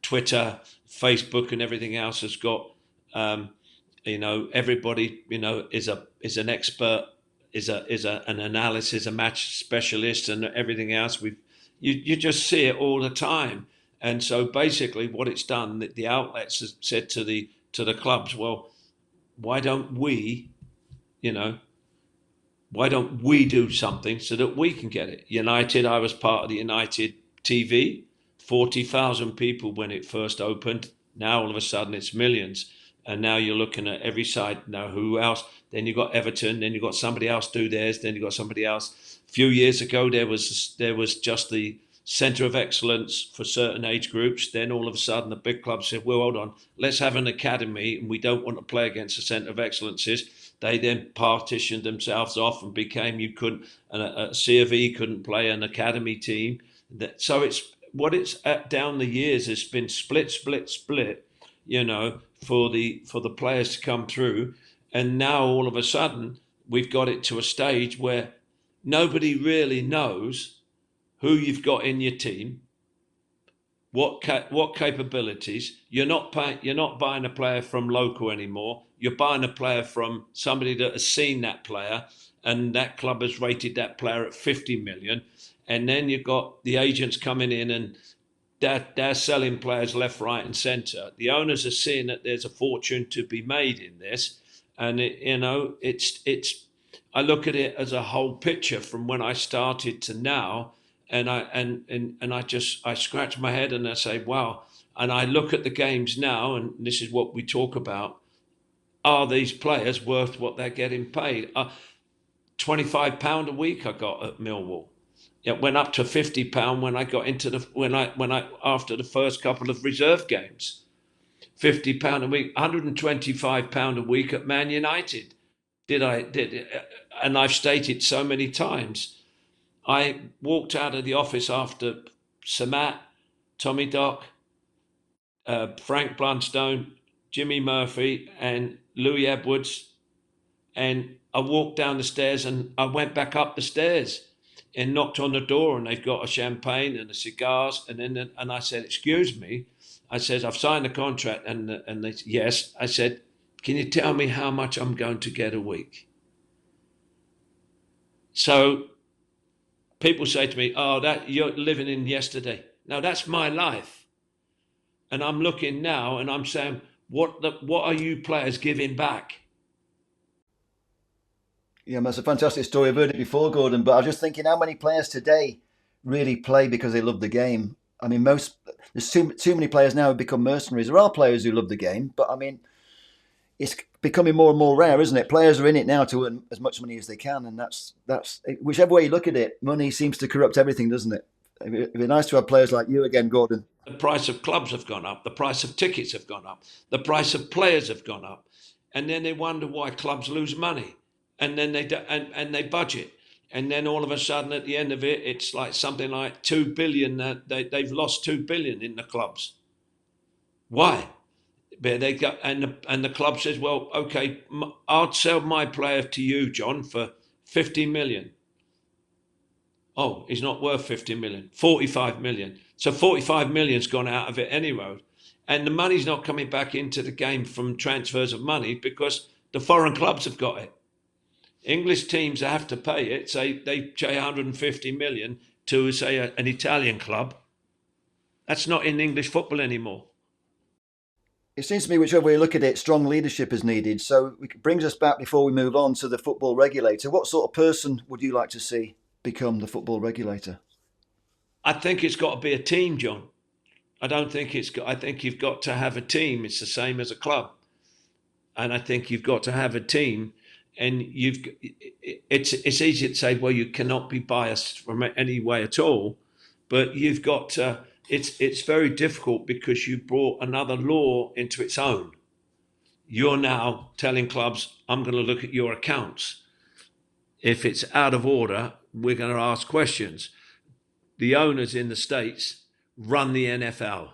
Twitter, Facebook and everything else has got, everybody, is an expert, is an analysis, a match specialist and everything else. You just see it all the time. And so basically what it's done, the outlets have said to the clubs, well, why don't we do something so that we can get it? United, I was part of the United TV, 40,000 people when it first opened. Now all of a sudden it's millions. And now you're looking at every side. Now who else? Then you've got Everton, then you've got somebody else do theirs, then you've got somebody else. A few years ago there was just the centre of excellence for certain age groups. Then all of a sudden the big clubs said, well, hold on, let's have an academy and we don't want to play against the centre of excellences. They then partitioned themselves off and became, a C of E couldn't play an academy team. So it's down the years, it's been split, for the players to come through. And now all of a sudden we've got it to a stage where nobody really knows who you've got in your team, what capabilities. You're not buying a player from local anymore. You're buying a player from somebody that has seen that player, and that club has rated that player at 50 million. And then you've got the agents coming in and they're selling players left, right, and centre. The owners are seeing that there's a fortune to be made in this, and it's. I look at it as a whole picture from when I started to now. And I scratch my head and I say, wow. And I look at the games now, and this is what we talk about. Are these players worth what they're getting paid? £25 a week I got at Millwall. It went up to £50 when I got into after the first couple of reserve games. £50 a week, £125 a week at Man United. And I've stated so many times. I walked out of the office after Samat, Tommy Dock, Frank Blunstone, Jimmy Murphy and Louis Edwards. And I walked down the stairs and I went back up the stairs and knocked on the door, and they've got a champagne and the cigars. And I said, excuse me. I said, I've signed the contract. And they said, yes. I said, can you tell me how much I'm going to get a week? So people say to me, oh, that you're living in yesterday. No, that's my life. And I'm looking now and I'm saying, what are you players giving back? Yeah, that's a fantastic story. I've heard it before, Gordon, but I was just thinking how many players today really play because they love the game. I mean, there's too many players now who become mercenaries. There are players who love the game, but I mean, it's becoming more and more rare, isn't it? Players are in it now to earn as much money as they can, and that's whichever way you look at it, money seems to corrupt everything, doesn't it? It'd be nice to have players like you again, Gordon. The price of clubs have gone up. The price of tickets have gone up. The price of players have gone up, and then they wonder why clubs lose money, and then they budget, and then all of a sudden at the end of it, it's like something like 2 billion. They've lost 2 billion in the clubs. Why? They go, and the club says, well, okay, I'll sell my player to you, John, for 50 million. Oh, he's not worth 50 million, 45 million. So 45 million's gone out of it anyway. And the money's not coming back into the game from transfers of money because the foreign clubs have got it. English teams have to pay it. Say they pay 150 million to, say, an Italian club. That's not in English football anymore. It seems to me, whichever way you look at it, strong leadership is needed. So it brings us back, before we move on, to the football regulator. What sort of person would you like to see become the football regulator? I think it's got to be a team, John. I think you've got to have a team. It's the same as a club. And I think you've got to have a team, and it's easy to say, well, you cannot be biased from any way at all, but you've got to. It's very difficult because you brought another law into its own. You're now telling clubs, I'm going to look at your accounts. If it's out of order, we're going to ask questions. The owners in the States run the NFL.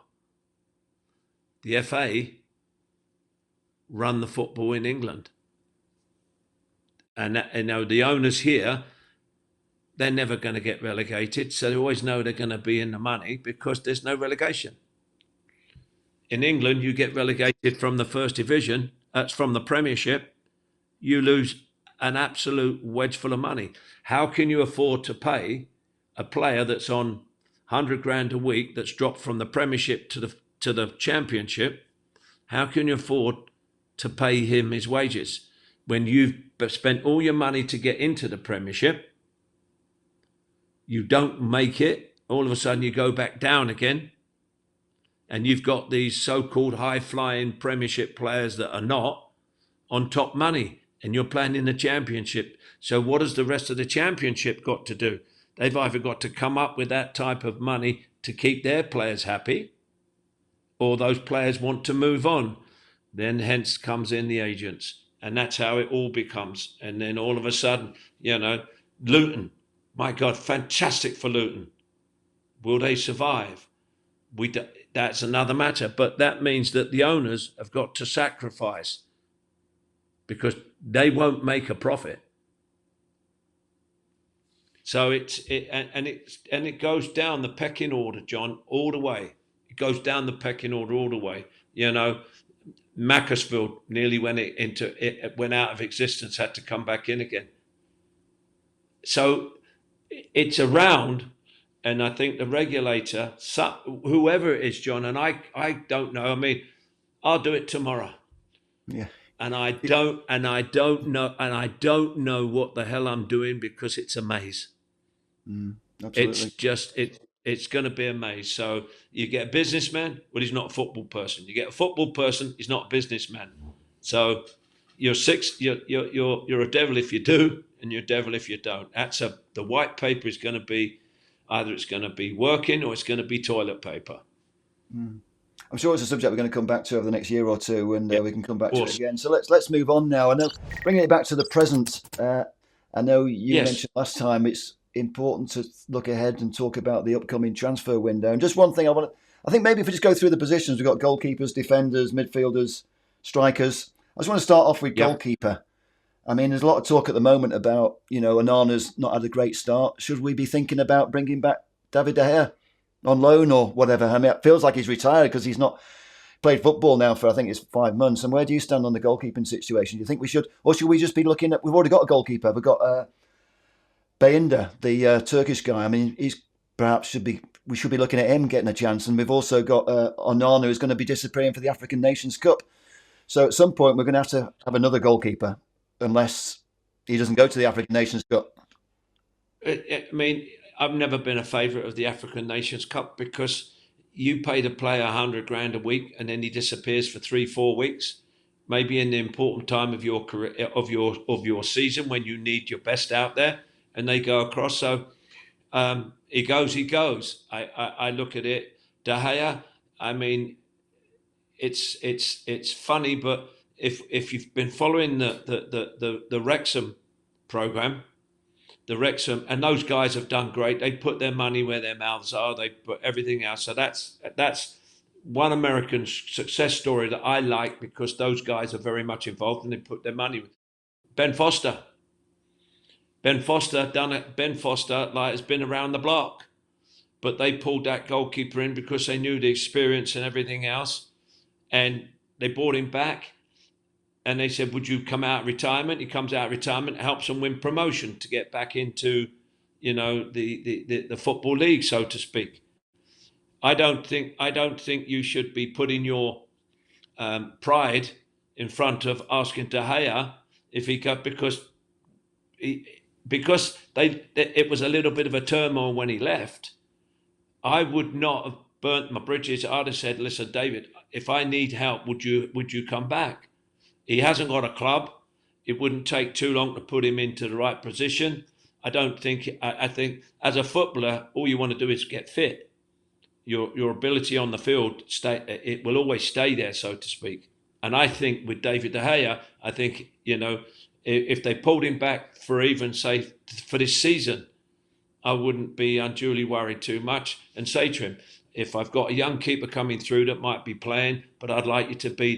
The FA run the football in England. And the owners here, they're never going to get relegated, so they always know they're going to be in the money because there's no relegation. In England, you get relegated from the first division, that's from the Premiership, you lose an absolute wedge full of money. How can you afford to pay a player that's on 100 grand a week that's dropped from the Premiership to the Championship? How can you afford to pay him his wages when you've spent all your money to get into the Premiership? You don't make it, all of a sudden you go back down again, and you've got these so-called high-flying Premiership players that are not on top money, and you're playing in the Championship. So what has the rest of the Championship got to do? They've either got to come up with that type of money to keep their players happy, or those players want to move on. Then hence comes in the agents. And that's how it all becomes. And then all of a sudden, Luton, my God, fantastic for Luton. Will they survive? That's another matter. But that means that the owners have got to sacrifice because they won't make a profit. So it goes down the pecking order, John, all the way. It goes down the pecking order all the way. Macclesfield nearly went out of existence, had to come back in again. So it's around, and I think the regulator, whoever it is, John, and I don't know. I mean, I'll do it tomorrow. Yeah. And I don't know what the hell I'm doing because it's a maze. Absolutely. It's going to be a maze. So you get a businessman, well, he's not a football person. You get a football person, he's not a businessman. So you're a devil if you do, and you're a devil if you don't. The white paper is going to be either it's going to be working or it's going to be toilet paper. I'm sure it's a subject we're going to come back to over the next year or two, and we can come back to it again. So let's move on now. I know, bringing it back to the present. I know you mentioned last time it's important to look ahead and talk about the upcoming transfer window. And just one thing I think maybe if we just go through the positions, we've got goalkeepers, defenders, midfielders, strikers. I just want to start off with goalkeeper. I mean, there's a lot of talk at the moment about, Onana's not had a great start. Should we be thinking about bringing back David De Gea on loan or whatever? I mean, it feels like he's retired because he's not played football now for, I think it's 5 months. And where do you stand on the goalkeeping situation? Do you think we should, or should we just be looking at, we've already got a goalkeeper. We've got Bayındır, the Turkish guy. I mean, we should be looking at him getting a chance. And we've also got Onana, who's going to be disappearing for the African Nations Cup. So at some point, we're going to have another goalkeeper, unless he doesn't go to the African Nations Cup. I mean, I've never been a favourite of the African Nations Cup because you pay the player 100 grand a week and then he disappears for 3-4 weeks, maybe in the important time of your career, of your season when you need your best out there, and they go across. So he goes. I look at it. De Gea, I mean, it's funny, but if you've been following the Wrexham program, the Wrexham, and those guys have done great. They put their money where their mouths are. They put everything else. So that's one American success story that I like because those guys are very much involved and they put their money. Ben Foster has been around the block, but they pulled that goalkeeper in because they knew the experience and everything else, and they brought him back. And they said, would you come out of retirement? He comes out of retirement, helps them win promotion to get back into, the football league, so to speak. I don't think you should be putting your pride in front of asking De Gea if he got because it was a little bit of a turmoil when he left. I would not have burnt my bridges. I'd have said, listen, David, if I need help, would you come back? He hasn't got a club. It wouldn't take too long to put him into the right position. I think as a footballer, all you want to do is get fit. Your ability on the field, it will always stay there, so to speak. And I think with David De Gea, I think, if they pulled him back for even, say, for this season, I wouldn't be unduly worried too much and say to him, if I've got a young keeper coming through that might be playing, but I'd like you to be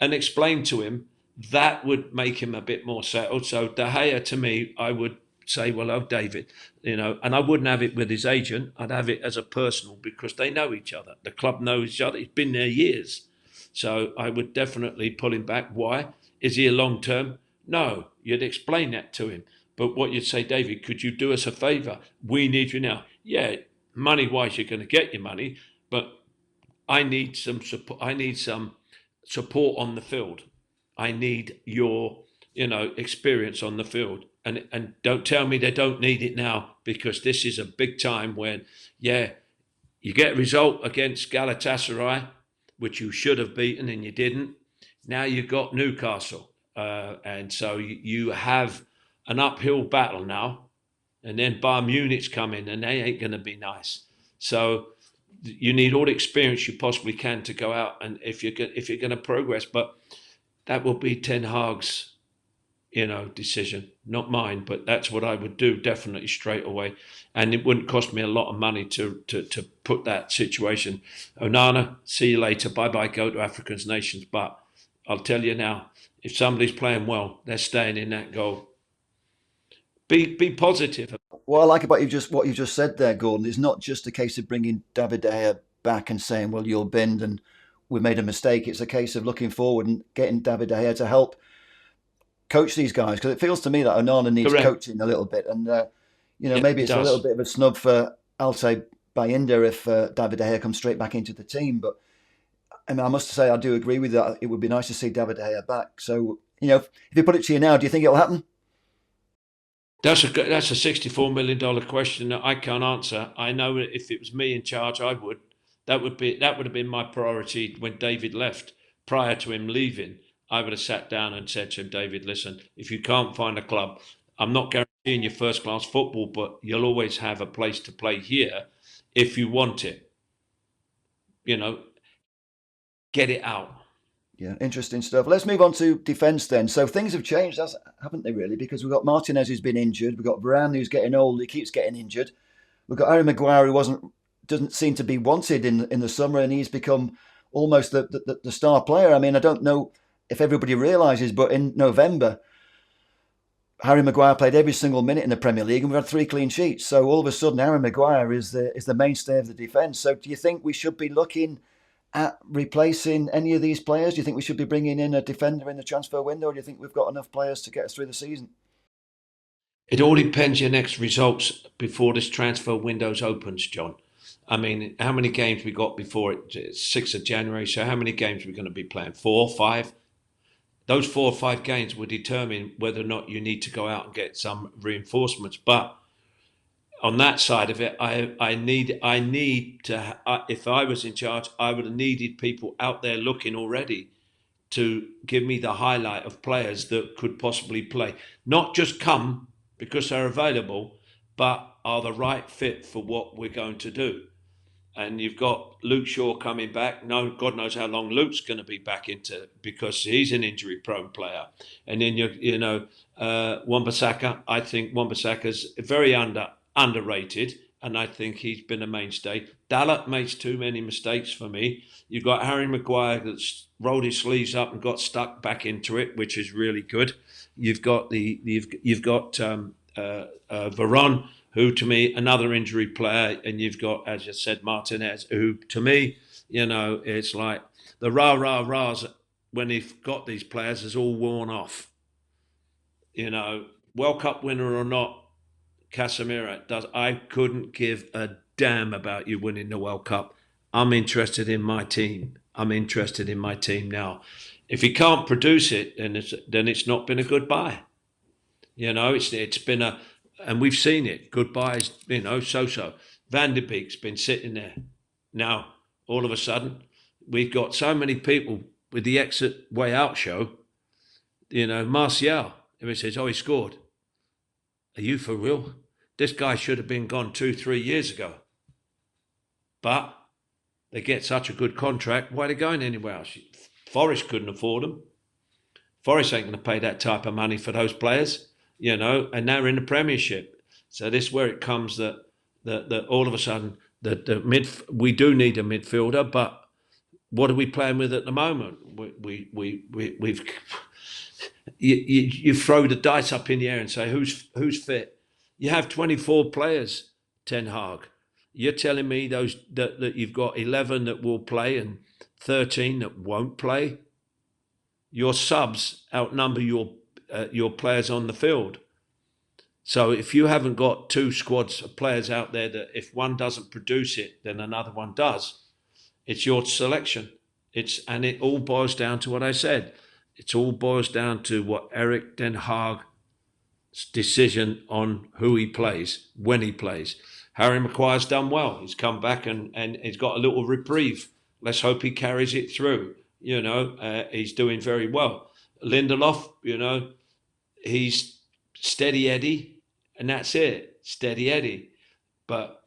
and explain to him, that would make him a bit more settled. So De Gea, to me, I would say, well, oh, David, and I wouldn't have it with his agent. I'd have it as a personal, because they know each other. The club knows each other. He's been there years. So I would definitely pull him back. Why? Is he a long term? No, you'd explain that to him. But what you'd say, David, could you do us a favour? We need you now. Yeah, money-wise, you're going to get your money, but I need some support. I need some support on the field. I need your, experience on the field. And don't tell me they don't need it now, because this is a big time when, you get a result against Galatasaray, which you should have beaten and you didn't. Now you've got Newcastle. And so you have an uphill battle now. And then Bayern Munich's coming, and they ain't going to be nice. So you need all the experience you possibly can to go out, and if you're going to progress. But that will be Ten Hag's, decision, not mine. But that's what I would do, definitely, straight away. And it wouldn't cost me a lot of money to put that situation. Onana, see you later. Bye-bye, go to Africa's nations. But I'll tell you now, if somebody's playing well, they're staying in that goal. Be positive. What I like about what you just said there, Gordon, is not just a case of bringing David De Gea back and saying, well, you're binned and we made a mistake. It's a case of looking forward and getting David De Gea to help coach these guys, because it feels to me that Onana needs coaching a little bit. And, maybe it's a little bit of a snub for Altay Bayindir if David De Gea comes straight back into the team. But I must say, I do agree with that. It would be nice to see David De Gea back. So, if you put it to you now, do you think it'll happen? That's a $64 million question that I can't answer. I know that if it was me in charge, I would. That would have been my priority when David left. Prior to him leaving, I would have sat down and said to him, David, listen, if you can't find a club, I'm not guaranteeing you first class football, but you'll always have a place to play here if you want it. Get it out. Yeah, interesting stuff. Let's move on to defence then. So things have changed, haven't they, really? Because we've got Martinez who's been injured. We've got Varane who's getting old. He keeps getting injured. We've got Harry Maguire who doesn't seem to be wanted in the summer, and he's become almost the star player. I don't know if everybody realises, but in November, Harry Maguire played every single minute in the Premier League, and we've had 3 clean sheets. So all of a sudden, Harry Maguire is the mainstay of the defence. So do you think we should be looking at replacing any of these players? Do you think we should be bringing in a defender in the transfer window, or do you think we've got enough players to get us through the season? It all depends your next results before this transfer windows opens, John. How many games we got before it? 6th of January. So how many games are we going to be playing? 4, 5? Those 4 or 5 games will determine whether or not you need to go out and get some reinforcements. But on that side of it, I need to. If I was in charge, I would have needed people out there looking already to give me the highlight of players that could possibly play, not just come because they're available, but are the right fit for what we're going to do. And you've got Luke Shaw coming back. No, God knows how long Luke's going to be back into, because he's an injury-prone player. And then Wan-Bissaka. I think Wan-Bissaka's very underrated, and I think he's been a mainstay. Dalot makes too many mistakes for me. You've got Harry Maguire that's rolled his sleeves up and got stuck back into it, which is really good. You've got Varane, who to me another injury player, and you've got, as you said, Martinez, who to me, it's like the rah-rahs when he's got these players is all worn off. World Cup winner or not, Casemiro does. I couldn't give a damn about you winning the World Cup. I'm interested in my team. Now. If he can't produce it, then it's not been a good buy. It's been and we've seen it. Goodbyes, so. Van der Beek's been sitting there. Now, all of a sudden, we've got so many people with the exit way out show. Martial, if he says, he scored. Are you for real? This guy should have been gone 2-3 years ago. But they get such a good contract. Why are they going anywhere else? Forest couldn't afford them. Forest ain't going to pay that type of money for those players, and now we're in the Premiership. So this is where it comes that all of a sudden we do need a midfielder, but what are we playing with at the moment? We've you throw the dice up in the air and say who's fit. You have 24 players, Ten Hag. You're telling me that you've got 11 that will play and 13 that won't play. Your subs outnumber your players on the field. So if you haven't got two squads of players out there that if one doesn't produce it, then another one does, it's your selection. And it all boils down to what I said. It all boils down to what Erik ten Hag's decision on who he plays, when he plays. Harry Maguire's done well. He's come back and he's got a little reprieve. Let's hope he carries it through. He's doing very well. Lindelof, he's steady Eddie, and that's it, steady Eddie. But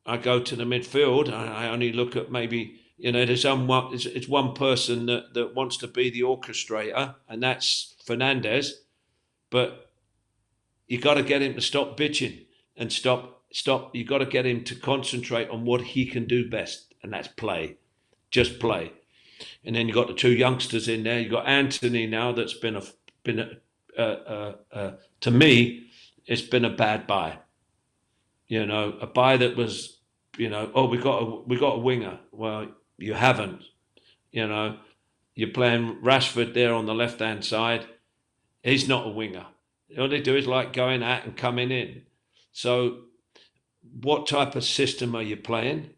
I go to the midfield, I only look at maybe, there's it's one person that wants to be the orchestrator, and that's Fernandes. But you got to get him to stop bitching and stop. You got to get him to concentrate on what he can do best, and that's play, just play. And then you got the two youngsters in there. You got Anthony now. That's been to me, it's been a bad buy. A buy that was, we got a winger. Well, you haven't. You're playing Rashford there on the left hand side. He's not a winger. All they do is like going out and coming in. So, what type of system are you playing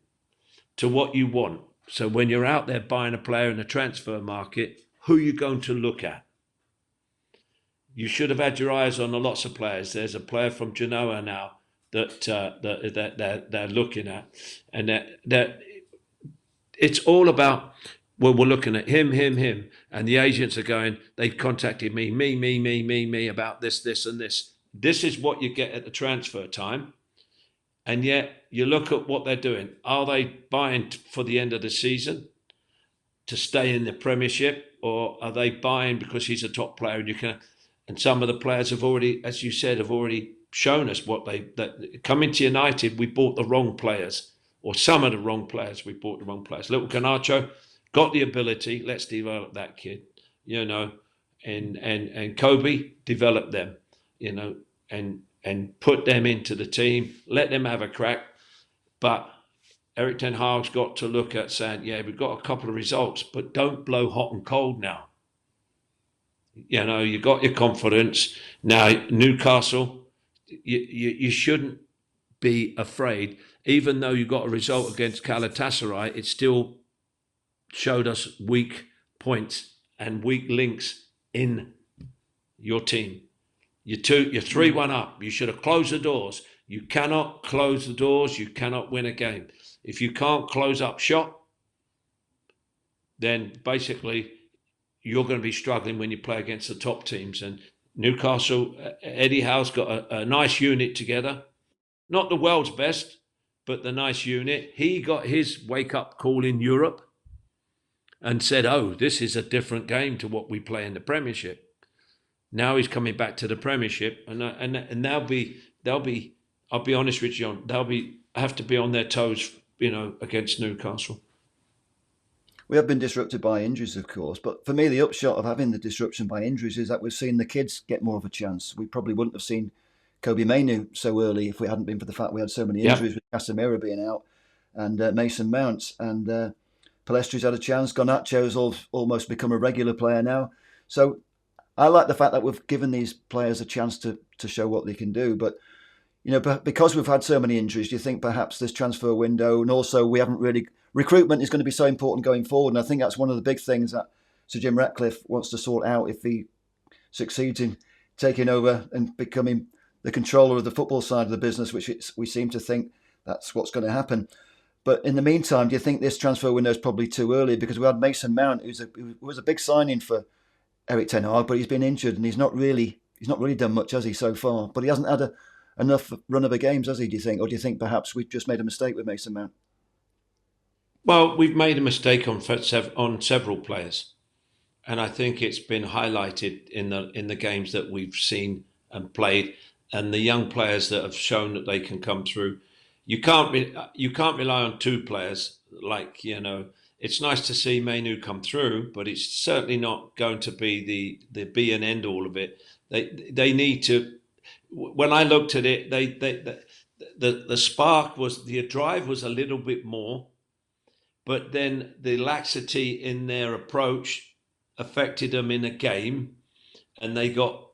to what you want? So when you're out there buying a player in the transfer market, who are you going to look at? You should have had your eyes on lots of players. There's a player from Genoa now that they're looking at, and that it's all about. Well, we're looking at him, and the agents are going. They've contacted me about this, and this. This is what you get at the transfer time. And yet, you look at what they're doing. Are they buying for the end of the season to stay in the Premiership, or are they buying because he's a top player? And some of the players have already, as you said, shown us that coming to United, we bought the wrong players, or some of the wrong players. We bought the wrong players. Little Garnacho got the ability. Let's develop that kid, and Kobbie develop them, and put them into the team, let them have a crack. But Erik ten Hag's got to look at saying, yeah, we've got a couple of results, but don't blow hot and cold now. You got your confidence. Now, Newcastle, you shouldn't be afraid. Even though you got a result against Galatasaray, it still showed us weak points and weak links in your team. You're 3-1 up. You should have closed the doors. You cannot close the doors. You cannot win a game. If you can't close up shop, then basically you're going to be struggling when you play against the top teams. And Newcastle, Eddie Howe's got a nice unit together. Not the world's best, but the nice unit. He got his wake-up call in Europe and said, oh, this is a different game to what we play in the Premiership. Now he's coming back to the Premiership, and they'll be. I'll be honest with you, John. Have to be on their toes, against Newcastle. We have been disrupted by injuries, of course, but for me, the upshot of having the disruption by injuries is that we've seen the kids get more of a chance. We probably wouldn't have seen Kobbie Mainoo so early if we hadn't been for the fact we had so many injuries, with Casemiro being out and Mason Mount, and Palestri's had a chance. Garnacho's almost become a regular player now, so. I like the fact that we've given these players a chance to show what they can do. But, because we've had so many injuries, do you think perhaps this transfer window, and also we haven't really... Recruitment is going to be so important going forward. And I think that's one of the big things that Sir Jim Ratcliffe wants to sort out if he succeeds in taking over and becoming the controller of the football side of the business, which we seem to think that's what's going to happen. But in the meantime, do you think this transfer window is probably too early? Because we had Mason Mount, who was a big signing for Erik ten Hag, but he's been injured and he's not really done much, has he, so far? But he hasn't had enough run of the games, has he, do you think? Or do you think perhaps we've just made a mistake with Mason Mount? Well, we've made a mistake on several players, and I think it's been highlighted in the games that we've seen and played, and the young players that have shown that they can come through. You can't rely on two players. Like, it's nice to see Mainoo come through, but it's certainly not going to be the be and end all of it. They need to. When I looked at it, the spark was, the drive was a little bit more, but then the laxity in their approach affected them in a game, and they got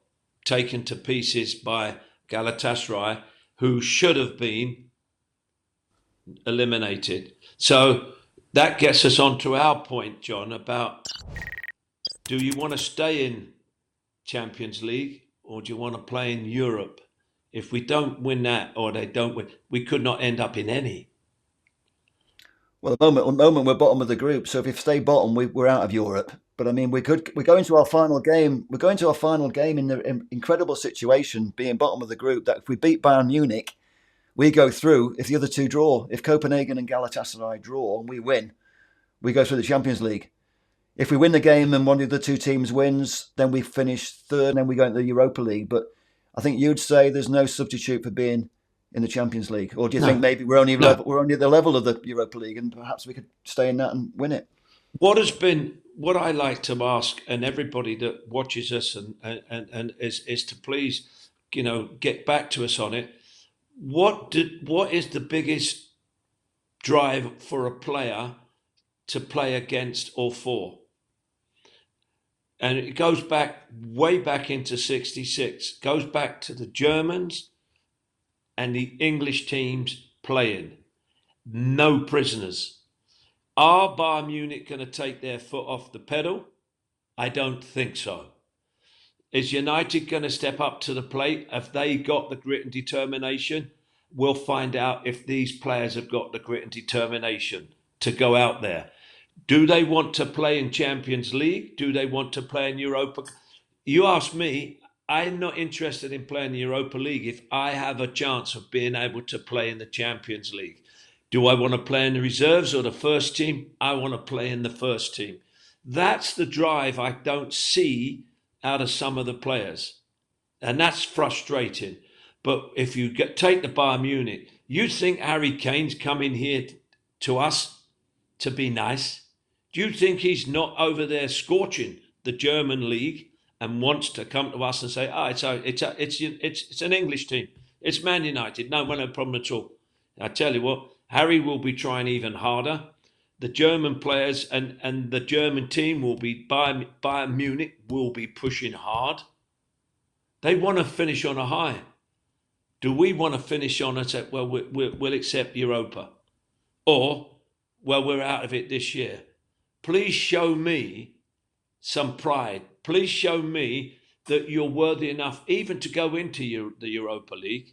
taken to pieces by Galatasaray, who should have been eliminated. So that gets us on to our point, John, about, do you want to stay in Champions League or do you want to play in Europe? If we don't win that, or they don't win, we could not end up in any. Well, at the moment we're bottom of the group, so if we stay bottom, we're out of Europe. But I mean, we're going to our final game. We're going to our final game in the incredible situation, being bottom of the group, that if we beat Bayern Munich, we go through. If the other two draw, if Copenhagen and Galatasaray draw and we win, we go through the Champions League. If we win the game and one of the two teams wins, then we finish third and then we go into the Europa League. But I think you'd say there's no substitute for being in the Champions League, or do you think maybe we're only at the level of the Europa League, and perhaps we could stay in that and win it? What I like to ask, and everybody that watches us and is to please, get back to us on it. What is the biggest drive for a player to play against or for? And it goes way back into '66. Goes back to the Germans and the English teams playing. No prisoners. Are Bayern Munich going to take their foot off the pedal? I don't think so. Is United going to step up to the plate? Have they got the grit and determination? We'll find out if these players have got the grit and determination to go out there. Do they want to play in Champions League? Do they want to play in Europa? You ask me, I'm not interested in playing the Europa League if I have a chance of being able to play in the Champions League. Do I want to play in the reserves or the first team? I want to play in the first team. That's the drive I don't see out of some of the players. And that's frustrating. But if you take the Bayern Munich, you think Harry Kane's coming here to us to be nice? Do you think he's not over there scorching the German league and wants to come to us and say, it's an English team, it's Man United? No problem at all. I tell you what, Harry will be trying even harder. The German players and the German team will be, Bayern Munich will be pushing hard. They want to finish on a high. Do we want to finish on it? Well, we'll accept Europa, or well, we're out of it this year. Please show me some pride. Please show me that you're worthy enough even to go into the Europa League.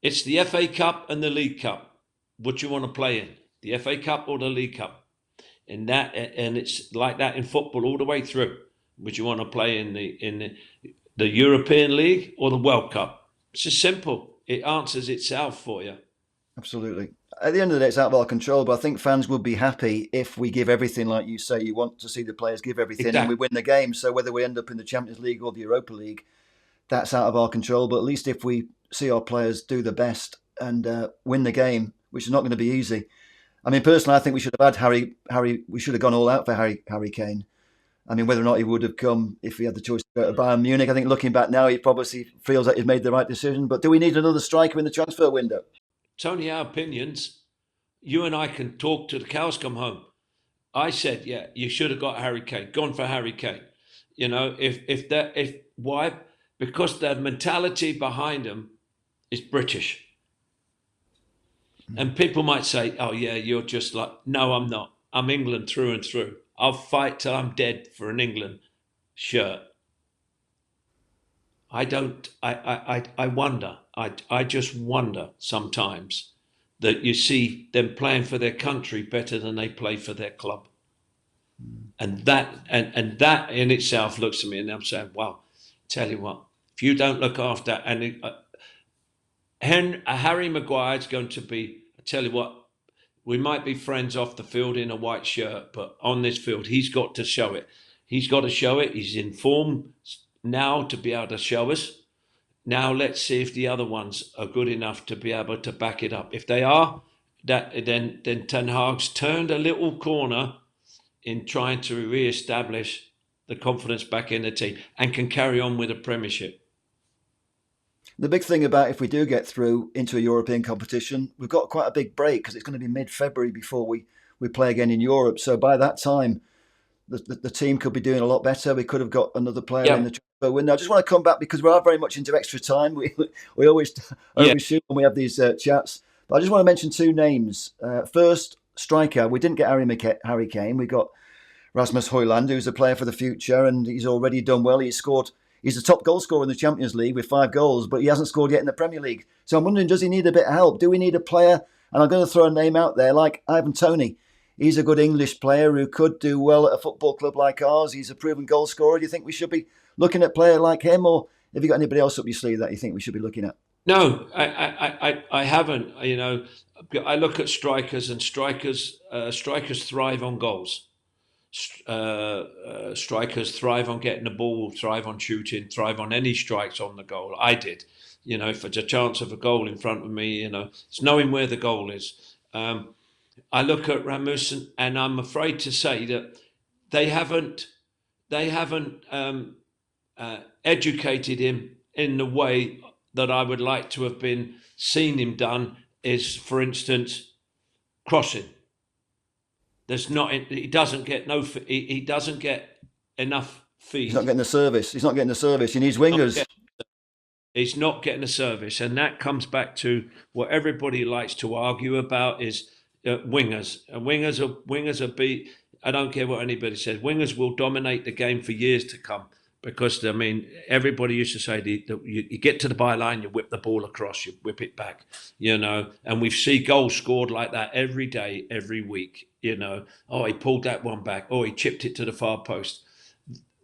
It's the FA Cup and the League Cup. What you want to play in, the FA Cup or the League Cup? And it's like that in football all the way through. Would you want to play in the European League or the World Cup? It's just simple. It answers itself for you. Absolutely. At the end of the day, it's out of our control, but I think fans would be happy if we give everything, like you say. You want to see the players give everything, exactly, and we win the game. So whether we end up in the Champions League or the Europa League, that's out of our control. But at least if we see our players do the best and win the game, which is not going to be easy. I mean, personally, I think we should have had Harry. We should have gone all out for Harry Kane. I mean, whether or not he would have come if he had the choice to go to Bayern Munich, I think looking back now, he probably feels like he's made the right decision. But do we need another striker in the transfer window? It's only our opinions. You and I can talk till the cows come home. I said, yeah, you should have got Harry Kane, gone for Harry Kane. Why? Because the mentality behind him is British. And people might say, oh yeah, you're just like, no, I'm not. I'm England through and through. I'll fight till I'm dead for an England shirt. I wonder. I just wonder sometimes that you see them playing for their country better than they play for their club. And that in itself looks at me and I'm saying, wow, tell you what, if you don't look after, and Harry Maguire's going to be, I tell you what, we might be friends off the field in a white shirt, but on this field, he's got to show it. He's got to show it. He's in form now to be able to show us. Now let's see if the other ones are good enough to be able to back it up. If they are, that then Ten Hag's turned a little corner in trying to re-establish the confidence back in the team and can carry on with a Premiership. The big thing about if we do get through into a European competition, we've got quite a big break because it's going to be mid-February before we play again in Europe. So by that time, the team could be doing a lot better. We could have got another player in the transfer window. I just want to come back because we are very much into extra time. We always overshoot when we have these chats. But I just want to mention two names. First, striker. We didn't get Harry Kane. We got Rasmus Højlund, who's a player for the future, and he's already done well. He's the top goal scorer in the Champions League with 5 goals, but he hasn't scored yet in the Premier League. So I'm wondering, does he need a bit of help? Do we need a player? And I'm going to throw a name out there like Ivan Toney. He's a good English player who could do well at a football club like ours. He's a proven goal scorer. Do you think we should be looking at a player like him, or have you got anybody else up your sleeve that you think we should be looking at? No, I haven't. You know, I look at strikers, and strikers thrive on goals. Strikers thrive on getting the ball, thrive on shooting, thrive on any strikes on the goal. I did. You know, if there's a chance of a goal in front of me, you know, it's knowing where the goal is. I look at Rasmussen, and I'm afraid to say that they haven't educated him in the way that I would like to have been seen him done. Is, for instance, crossing. He doesn't get enough feed. He's not getting the service. He needs wingers. He's not getting the service, and that comes back to what everybody likes to argue about is wingers. And wingers are beat. I don't care what anybody says. Wingers will dominate the game for years to come because, I mean, everybody used to say that you get to the byline, you whip the ball across, you whip it back, you know. And we see goals scored like that every day, every week, you know. Oh, he pulled that one back. Oh, he chipped it to the far post.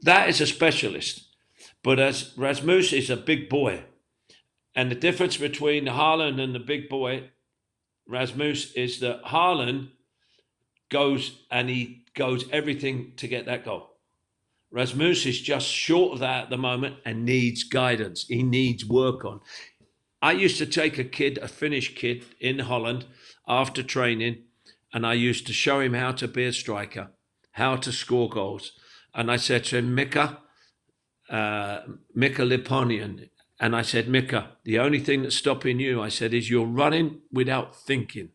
That is a specialist. But as Rasmus is a big boy, and the difference between Haaland and the big boy Rasmus is that Haaland goes everything to get that goal. Rasmus is just short of that at the moment and needs guidance. He needs work on. I used to take a Finnish kid in Holland after training, and I used to show him how to be a striker, how to score goals. And I said to him, Mika Liponian, and I said, Mika, the only thing that's stopping you, I said, is you're running without thinking.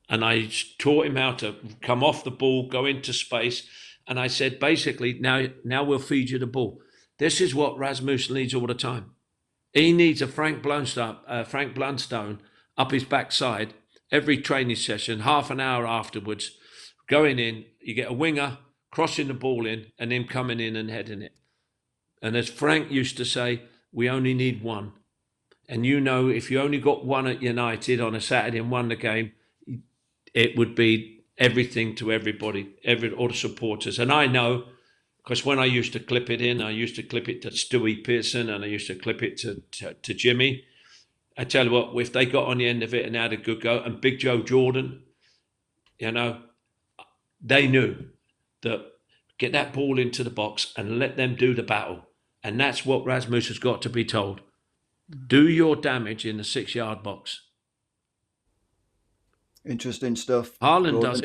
And I taught him how to come off the ball, go into space. And I said, basically, now we'll feed you the ball. This is what Rasmus needs all the time. He needs a Frank Blundstone up his backside every training session, half an hour afterwards, going in. You get a winger crossing the ball in and him coming in and heading it. And as Frank used to say, we only need one. And you know, if you only got one at United on a Saturday and won the game, it would be everything to everybody, all the supporters. And I know, because when I used to clip it in, I used to clip it to Stewie Pearson and I used to clip it to Jimmy. I tell you what, if they got on the end of it and had a good go, and Big Joe Jordan, you know, they knew that get that ball into the box and let them do the battle. And that's what Rasmus has got to be told. Do your damage in the 6-yard box. Interesting stuff. Haaland does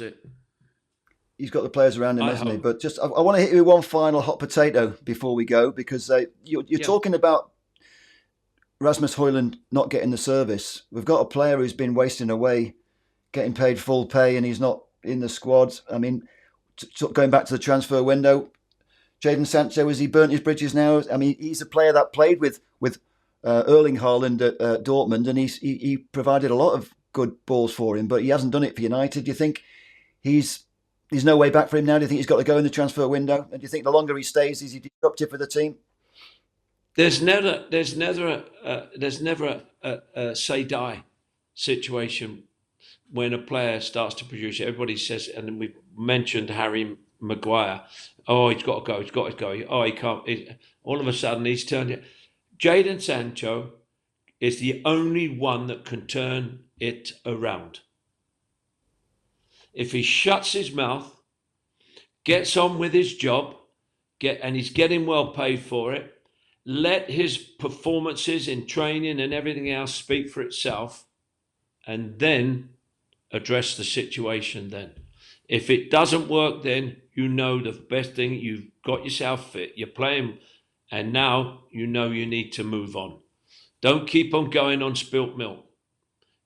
it. He's got the players around him, hasn't he? But just, I want to hit you with one final hot potato before we go, because you're talking about Rasmus Højlund not getting the service. We've got a player who's been wasting away, getting paid full pay, and he's not in the squad. I mean, going back to the transfer window, Jadon Sancho, has he burnt his bridges now? I mean, he's a player that played with Erling Haaland at Dortmund, and he provided a lot of good balls for him, but he hasn't done it for United. Do you think there's no way back for him now? Do you think he's got to go in the transfer window? And do you think the longer he stays, is he disruptive for the team? There's never a say die situation when a player starts to produce. Everybody says, and we've mentioned Harry Maguire. Oh, he's got to go. Oh, he can't. All of a sudden, he's turned it. Jadon Sancho is the only one that can turn it around. If he shuts his mouth, gets on with his job, and he's getting well paid for it, let his performances in training and everything else speak for itself, and then address the situation then. If it doesn't work, then you know the best thing, you've got yourself fit, you're playing, and now you know you need to move on. Don't keep on going on spilt milk.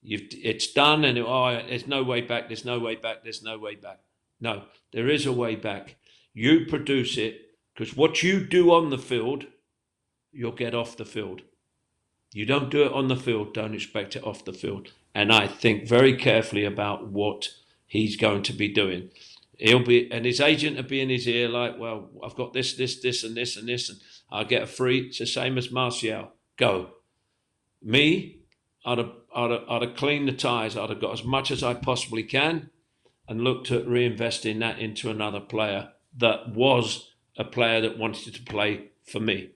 It's done, and there's no way back, there's no way back, there's no way back. No, there is a way back. You produce it, because what you do on the field, you'll get off the field. You don't do it on the field, don't expect it off the field. And I think very carefully about what he's going to be doing. And his agent will be in his ear like, well, I've got this, and this, and this, and I'll get a free. It's the same as Martial. Go. Me, I'd have cleaned the ties. I'd have got as much as I possibly can and looked at reinvesting that into another player that was a player that wanted to play for me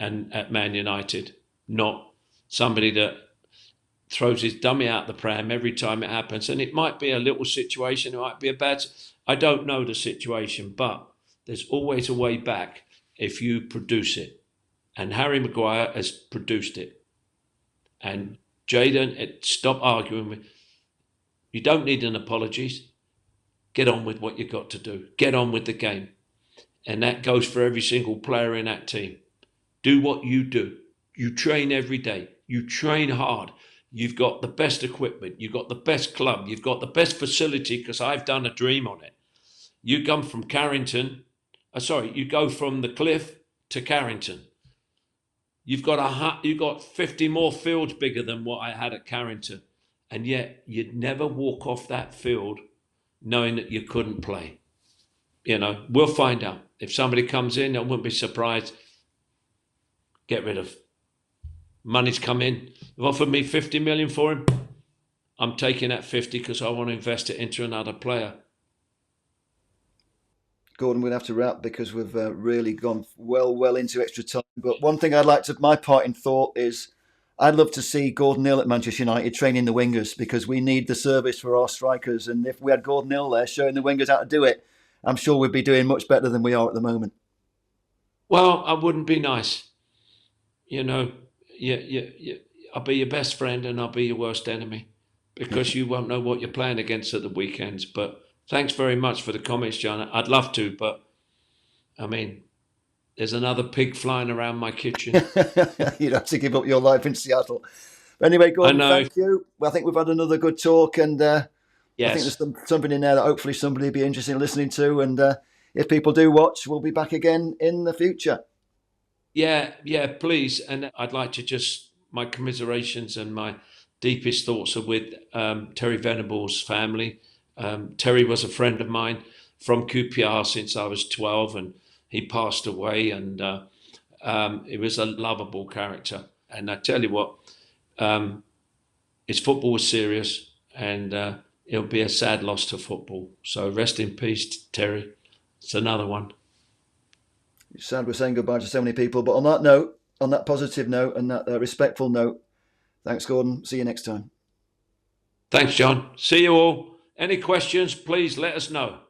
and at Man United, not somebody that throws his dummy out the pram every time it happens. And it might be a little situation, it might be a bad, I don't know the situation, but there's always a way back if you produce it. And Harry Maguire has produced it. And Jadon, stop arguing with, you don't need an apology. Get on with what you've got to do. Get on with the game. And that goes for every single player in that team. Do what you do. You train every day. You train hard. You've got the best equipment. You've got the best club. You've got the best facility, because I've done a dream on it. You come from you go from the Cliff to Carrington. You've got 50 more fields bigger than what I had at Carrington. And yet you'd never walk off that field knowing that you couldn't play. We'll find out. If somebody comes in, I wouldn't be surprised. Get rid of. Money's come in. They've offered me 50 million for him. I'm taking that 50 because I want to invest it into another player. Gordon, we'll have to wrap because we've really gone well into extra time. But one thing I'd like to, my parting thought is, I'd love to see Gordon Hill at Manchester United training the wingers, because we need the service for our strikers. And if we had Gordon Hill there showing the wingers how to do it, I'm sure we'd be doing much better than we are at the moment. Well, I wouldn't be nice. I'll be your best friend and I'll be your worst enemy, because you won't know what you're playing against at the weekends. But thanks very much for the comments, John. I'd love to, but I mean, there's another pig flying around my kitchen. You'd have to give up your life in Seattle. But anyway, Gordon, thank you. Well, I think we've had another good talk, and yes. I think there's something in there that hopefully somebody will be interested in listening to. And if people do watch, we'll be back again in the future. Yeah, please. And I'd like to my commiserations and my deepest thoughts are with Terry Venable's family. Terry was a friend of mine from QPR since I was 12, and he passed away, and he was a lovable character. And I tell you what, his football was serious, and it'll be a sad loss to football. So rest in peace, Terry. It's another one. It's sad we're saying goodbye to so many people, but on that note, on that positive note and that respectful note, thanks, Gordon. See you next time. Thanks, John. See you all. Any questions, please let us know.